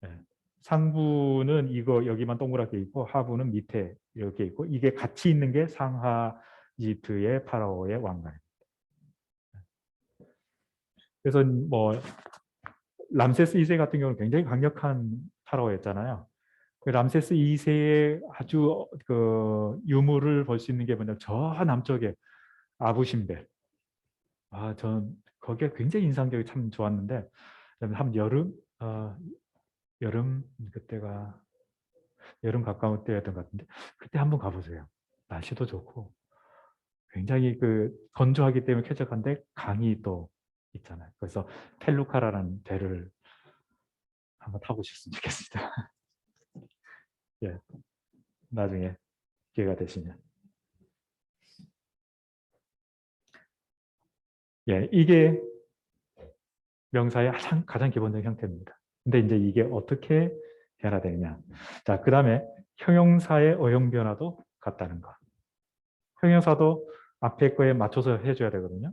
Speaker 1: 예. 상부는 이거 여기만 동그랗게 있고 하부는 밑에 이렇게 있고 이게 같이 있는 게 상하 이집트의 파라오의 왕관입니다. 그래서 뭐 람세스 2세 같은 경우는 굉장히 강력한 파라오였잖아요. 그 람세스 2세의 아주 그 유물을 볼 수 있는 게 뭐냐, 저 남쪽에 아부신벨. 전 거기가 굉장히 인상적이 참 좋았는데 한 여름 여름 그때가 여름 가까운 때였던 것 같은데 그때 한번 가보세요. 날씨도 좋고 굉장히 그 건조하기 때문에 쾌적한데 강이 또 있잖아요. 그래서 텔루카라는 배를 한번 타보셨으면 좋겠습니다. 예, 나중에 기회가 되시면. 예, 이게 명사의 가장 기본적인 형태입니다. 근데 이제 이게 어떻게 변화되느냐. 자, 그 다음에 형용사의 어용 변화도 같다는 거. 형용사도 앞에 거에 맞춰서 해줘야 되거든요.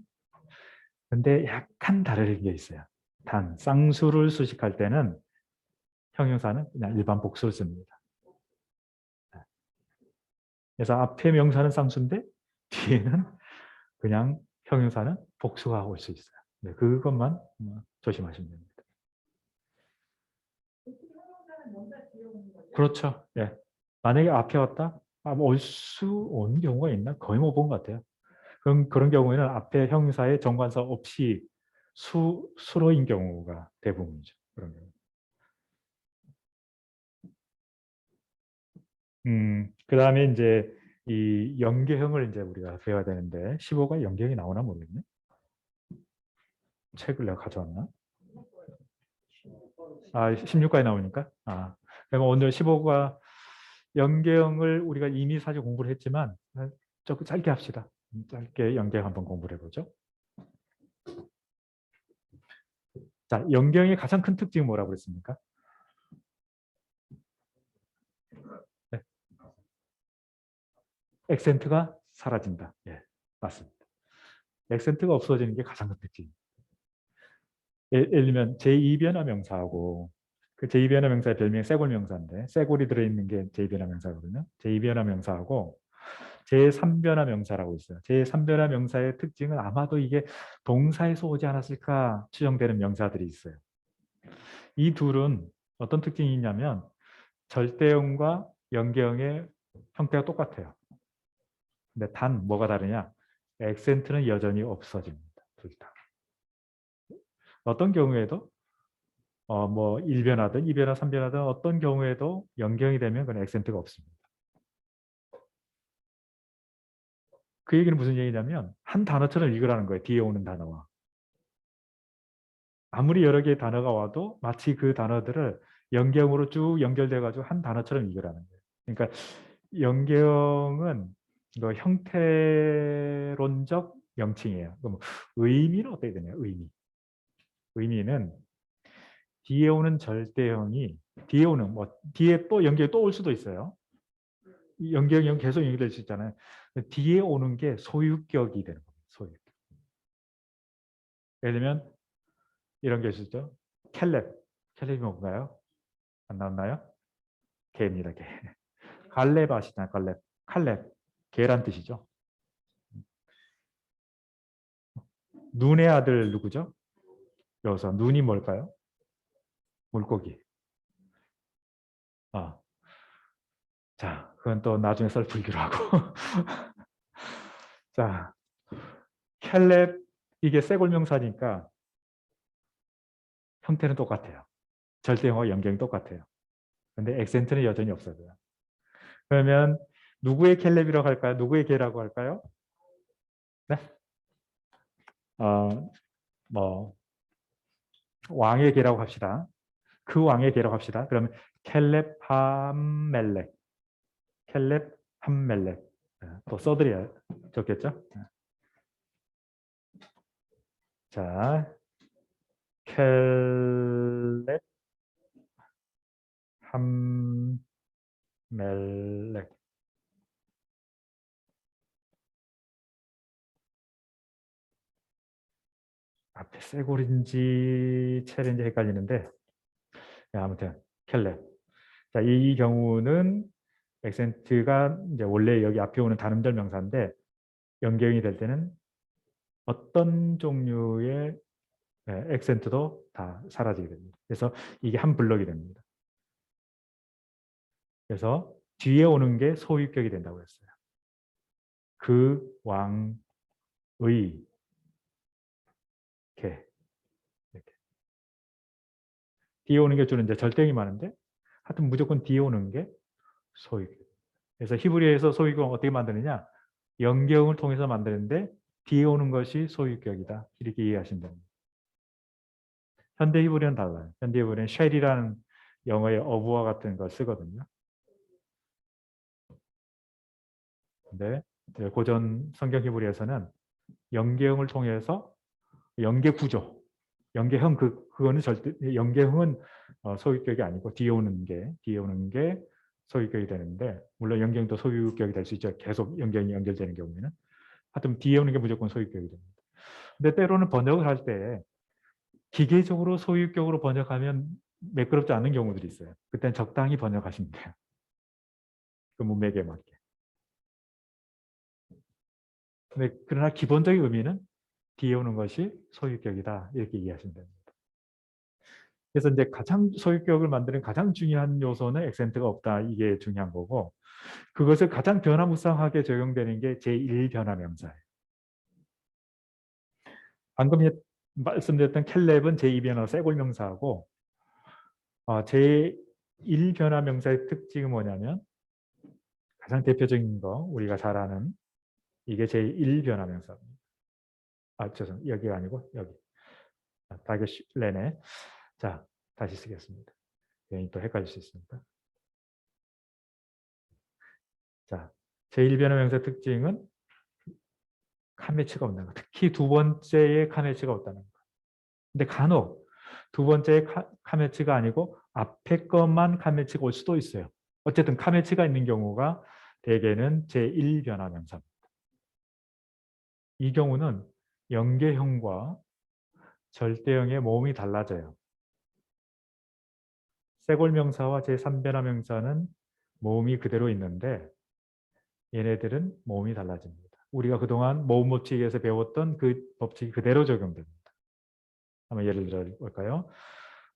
Speaker 1: 근데 약간 다른 게 있어요. 단, 쌍수를 수식할 때는 형용사는 그냥 일반 복수를 씁니다. 그래서 앞에 명사는 쌍수인데 뒤에는 그냥 형용사는 복수가 올 수 있어요. 네, 그것만 조심하시면 됩니다.
Speaker 3: 형용사는 뭔가 귀여운 거죠.
Speaker 1: 그렇죠. 예. 만약에 앞에 왔다? 올 수 온 경우가 있나? 거의 못 본 것 같아요. 그런 경우에는 앞에 형용사의 정관사 없이 수로인 경우가 대부분이죠. 그런 경우. 그 다음에 이제 이 연계형을 이제 우리가 배워야 되는데 15가 연계형이 나오나 모르겠네. 책을 내가 가져왔나? 16까지 나오니까. 그러면 오늘 15가 연계형을 우리가 이미 사실 공부를 했지만 조금 짧게 합시다. 짧게 연계형 한번 공부를 해보죠. 자, 연계형의 가장 큰 특징이 뭐라고 그랬습니까? 네. 액센트가 사라진다. 예, 맞습니다. 액센트가 없어지는 게 가장 큰 특징입니다. 예를 들면 제2변화 명사하고 그 제2변화 명사의 별명이 쇄골 명사인데 쇄골이 들어있는 게 제2변화 명사거든요. 제2변화 명사하고 제3변화 명사라고 있어요. 제3변화 명사의 특징은 아마도 이게 동사에서 오지 않았을까 추정되는 명사들이 있어요. 이 둘은 어떤 특징이 있냐면 절대형과 연계형의 형태가 똑같아요. 근데 단 뭐가 다르냐? 액센트는 여전히 없어집니다. 둘 다. 어떤 경우에도 뭐 1변화든 2변화, 3변화든 어떤 경우에도 연경이 되면 그건 액센트가 없습니다. 그 얘기는 무슨 얘기냐면 한 단어처럼 읽으라는 거예요. 뒤에 오는 단어와. 아무리 여러 개의 단어가 와도 마치 그 단어들을 연경으로 쭉 연결돼 가지고 한 단어처럼 읽으라는 거예요. 그러니까 연경은 그 형태론적 명칭이에요. 그럼 의미는 어떻게 되냐? 의미는 뒤에 오는 절대형이 뒤에 오는 뭐 뒤에 또 연결이 또 올 수도 있어요. 연결형 계속 연결될 수 있잖아요. 뒤에 오는 게 소유격이 되는 겁니다. 소유격. 예를 들면 이런 게 있었죠. 캘렙이 뭔가요? 안 나왔나요? 개입니다. 개. 갈렙 아시나요? 칼렙. 개란 뜻이죠. 눈의 아들 누구죠? 여기서 눈이 뭘까요? 물고기. 자, 그건 또 나중에 썰풀기로 하고. 자, 캘렙 이게 쇄골명사니까 형태는 똑같아요. 절대형과 연경이 똑같아요. 근데 액센트는 여전히 없어져요. 그러면 누구의 캘렙이라고 할까요? 누구의 개라고 할까요? 네? 뭐 왕의 개라고 합시다. 그 왕의 개라고 합시다. 그러면 캘렙 함멜렉. 캘렙 함멜렉. 또 써드려야 좋겠죠? 자, 캘렙 함멜렉. 세골인지 첼인지 헷갈리는데 아무튼 켈렙. 자, 이 경우는 액센트가 이제 원래 여기 앞에 오는 단음절 명사인데 연계형이 될 때는 어떤 종류의 액센트도 다 사라지게 됩니다. 그래서 이게 한 블럭이 됩니다. 그래서 뒤에 오는 게 소유격이 된다고 했어요. 그 왕의 개. 이렇게. 뒤에 오는 게 주로 이제 절대형이 많은데 하여튼 무조건 뒤에 오는 게 소유격. 그래서 히브리어에서 소유격을 어떻게 만드느냐? 연계형을 통해서 만드는데 뒤에 오는 것이 소유격이다. 이렇게 이해하시면 됩니다. 현대 히브리어는 달라요. 현대 히브리어는 쉘이라는 영어의 어부와 같은 걸 쓰거든요. 근데 고전 성경 히브리어에서는 연계형을 통해서 연계 구조, 연계형 그거는 절대 연계형은 소유격이 아니고 뒤에 오는 게 소유격이 되는데 물론 연계형도 소유격이 될 수 있죠. 계속 연계형이 연결되는 경우에는 하여튼 뒤에 오는 게 무조건 소유격이 됩니다. 근데 때로는 번역을 할 때 기계적으로 소유격으로 번역하면 매끄럽지 않은 경우들이 있어요. 그때는 적당히 번역하시면 돼요. 그 문맥에 맞게. 근데 그러나 기본적인 의미는 뒤에 오는 것이 소유격이다. 이렇게 이해하시면 됩니다. 그래서 이제 가장 소유격을 만드는 가장 중요한 요소는 액센트가 없다. 이게 중요한 거고 그것을 가장 변화무쌍하게 적용되는 게 제1변화명사예요. 방금 말씀드렸던 켈렙은 제2변화 세골명사하고 제1변화명사의 특징은 뭐냐면 가장 대표적인 거 우리가 잘 아는 이게 제1변화명사입니다. 여기가 아니고 여기. 다게슈레네. 자, 다시 쓰겠습니다. 괜히 또 헷갈릴 수 있습니다. 자, 제1변화명사의 특징은 카메츠가 없는 거. 특히 두 번째의 카메츠가 없다는 거. 근데 간혹 두 번째의 카메츠가 아니고 앞에 것만 카메츠가 올 수도 있어요. 어쨌든 카메츠가 있는 경우가 대개는 제1변화명사입니다. 이 경우는 연계형과 절대형의 모음이 달라져요. 세골명사와 제3변화명사는 모음이 그대로 있는데 얘네들은 모음이 달라집니다. 우리가 그동안 모음 법칙에서 배웠던 그 법칙이 그대로 적용됩니다. 한번 예를 들어 볼까요?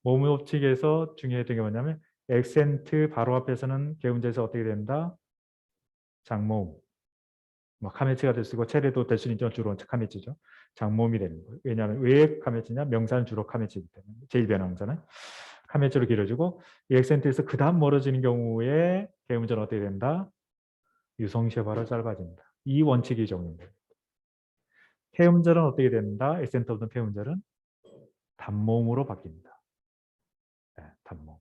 Speaker 1: 모음 법칙에서 중요했던 게 뭐냐면 액센트 바로 앞에서는 개음절에서 어떻게 된다? 장모음. 카메츠가 될 수 있고 체레도 될 수 있죠. 주로 카메츠죠. 장모음이 되는 거예요. 왜냐하면 왜 카메츠냐? 명사는 주로 카메츠이기 때문에. 제1변화명사는 카메츠로 길어지고 이 액센트에서 그 다음 멀어지는 경우에 개음절은 어떻게 된다? 유성시바로 짧아진다. 이 원칙이 적용돼요. 폐음절은 어떻게 된다? 액센트 없는 폐음절은 단모음으로 바뀐다. 네, 단모음.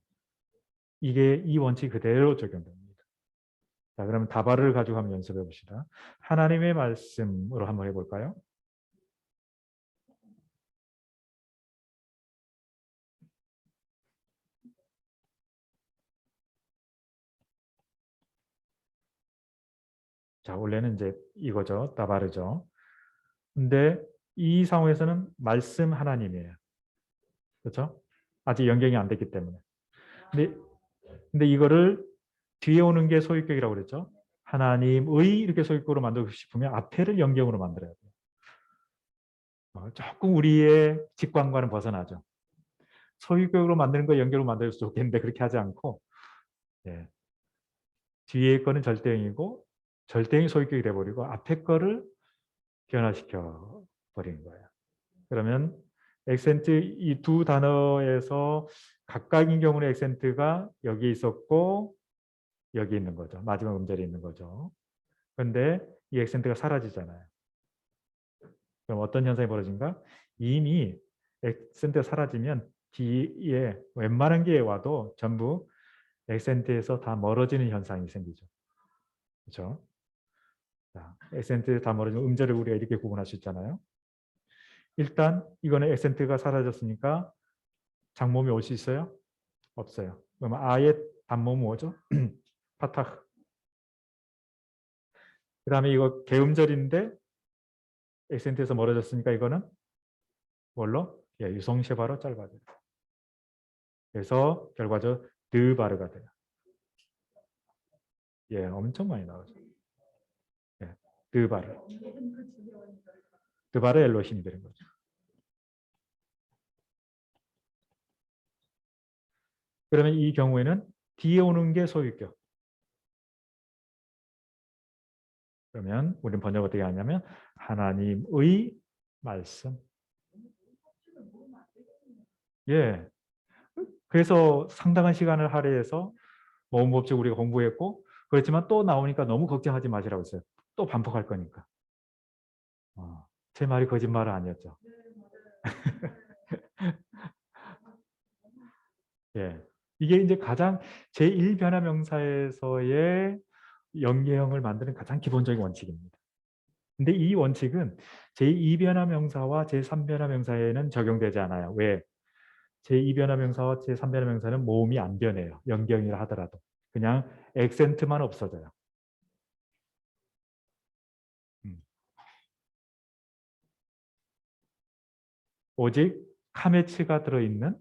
Speaker 1: 이게 이 원칙 그대로 적용됩니다. 자, 그러면 다발을 가지고 한번 연습해 봅시다. 하나님의 말씀으로 한번 해볼까요? 자, 원래는 이제 이거죠. 다바르죠. 근데 이 상황에서는 말씀 하나님이에요. 그렇죠? 아직 연결이 안 됐기 때문에. 근데 이거를 뒤에 오는 게 소유격이라고 그랬죠. 하나님의 이렇게 소유격으로 만들고 싶으면 앞에를 연경으로 만들어야 돼요. 조금 우리의 직관과는 벗어나죠. 소유격으로 만드는 거 연결로 만들 수 좋겠는데 그렇게 하지 않고 뒤에 거는 절대형이고 절대형이 소유격이 돼버리고 앞에 거를 변화시켜 버리는 거예요. 그러면 액센트 이 두 단어에서 각각인 경우는 액센트가 여기 있었고 여기 있는 거죠. 마지막 음절에 있는 거죠. 그런데 이 액센트가 사라지잖아요. 그럼 어떤 현상이 벌어진가? 이미 액센트가 사라지면 뒤에 웬만한 게 와도 전부 액센트에서 다 멀어지는 현상이 생기죠. 그렇죠? 자, 액센트 다 멀어지면 음절을 우리가 이렇게 구분할 수 있잖아요. 일단 이거는 액센트가 사라졌으니까 장모음이 올 수 있어요? 없어요. 그러면 아예 단모음 뭐죠? 파타. 그 다음에 이거 개음절인데 액센트에서 멀어졌으니까 이거는 뭘로? 예, 유성시바로 짧아져요. 그래서 결과적으로 드바르가 돼요. 예, 엄청 많이 나오죠. 예, 드바르. 드바르 엘로신이 되는 거죠. 그러면 이 경우에는 뒤에 오는 게 소유격. 그러면 우리는 번역 어떻게 하냐면 하나님의 말씀. 예. 그래서 상당한 시간을 할애해서 모음법칙 우리가 공부했고 그렇지만 또 나오니까 너무 걱정하지 마시라고 했어요. 또 반복할 거니까. 제 말이 거짓말은 아니었죠. 예. 이게 이제 가장 제1변화 명사에서의 연계형을 만드는 가장 기본적인 원칙입니다. 근데 이 원칙은 제2변화 명사와 제3변화 명사에는 적용되지 않아요. 왜? 제2변화 명사와 제3변화 명사는 모음이 안 변해요. 연계형이라 하더라도. 그냥 액센트만 없어져요. 오직 카메츠가 들어있는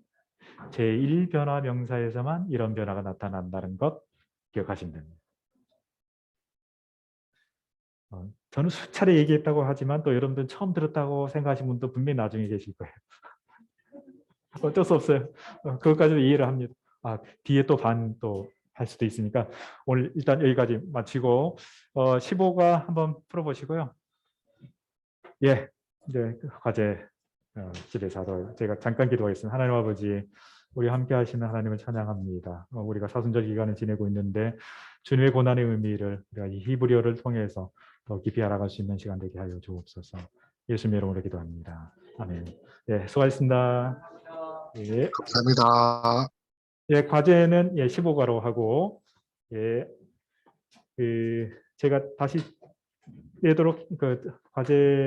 Speaker 1: 제1변화 명사에서만 이런 변화가 나타난다는 것 기억하시면 됩니다. 저는 수차례 얘기했다고 하지만 또 여러분들 처음 들었다고 생각하시는 분도 분명히 나중에 계실 거예요. 어쩔 수 없어요. 그것까지도 이해를 합니다. 뒤에 또 반 또 할 수도 있으니까 오늘 일단 여기까지 마치고 15가 한번 풀어보시고요. 예, 이제 과제 집에서 하도록 제가 잠깐 기도하겠습니다. 하나님 아버지, 우리 함께 하시는 하나님을 찬양합니다. 우리가 사순절 기간을 지내고 있는데 주님의 고난의 의미를 우리가 이 히브리어를 통해서 더 깊이 알아갈 수 있는 시간 되게 하여 주옵소서. 예수님의 이름으로 기도합니다. 아멘. 예, 수고하셨습니다. 예,
Speaker 4: 감사합니다.
Speaker 1: 예, 과제는 15가로 하고 예, 제가 다시 내도록 그 과제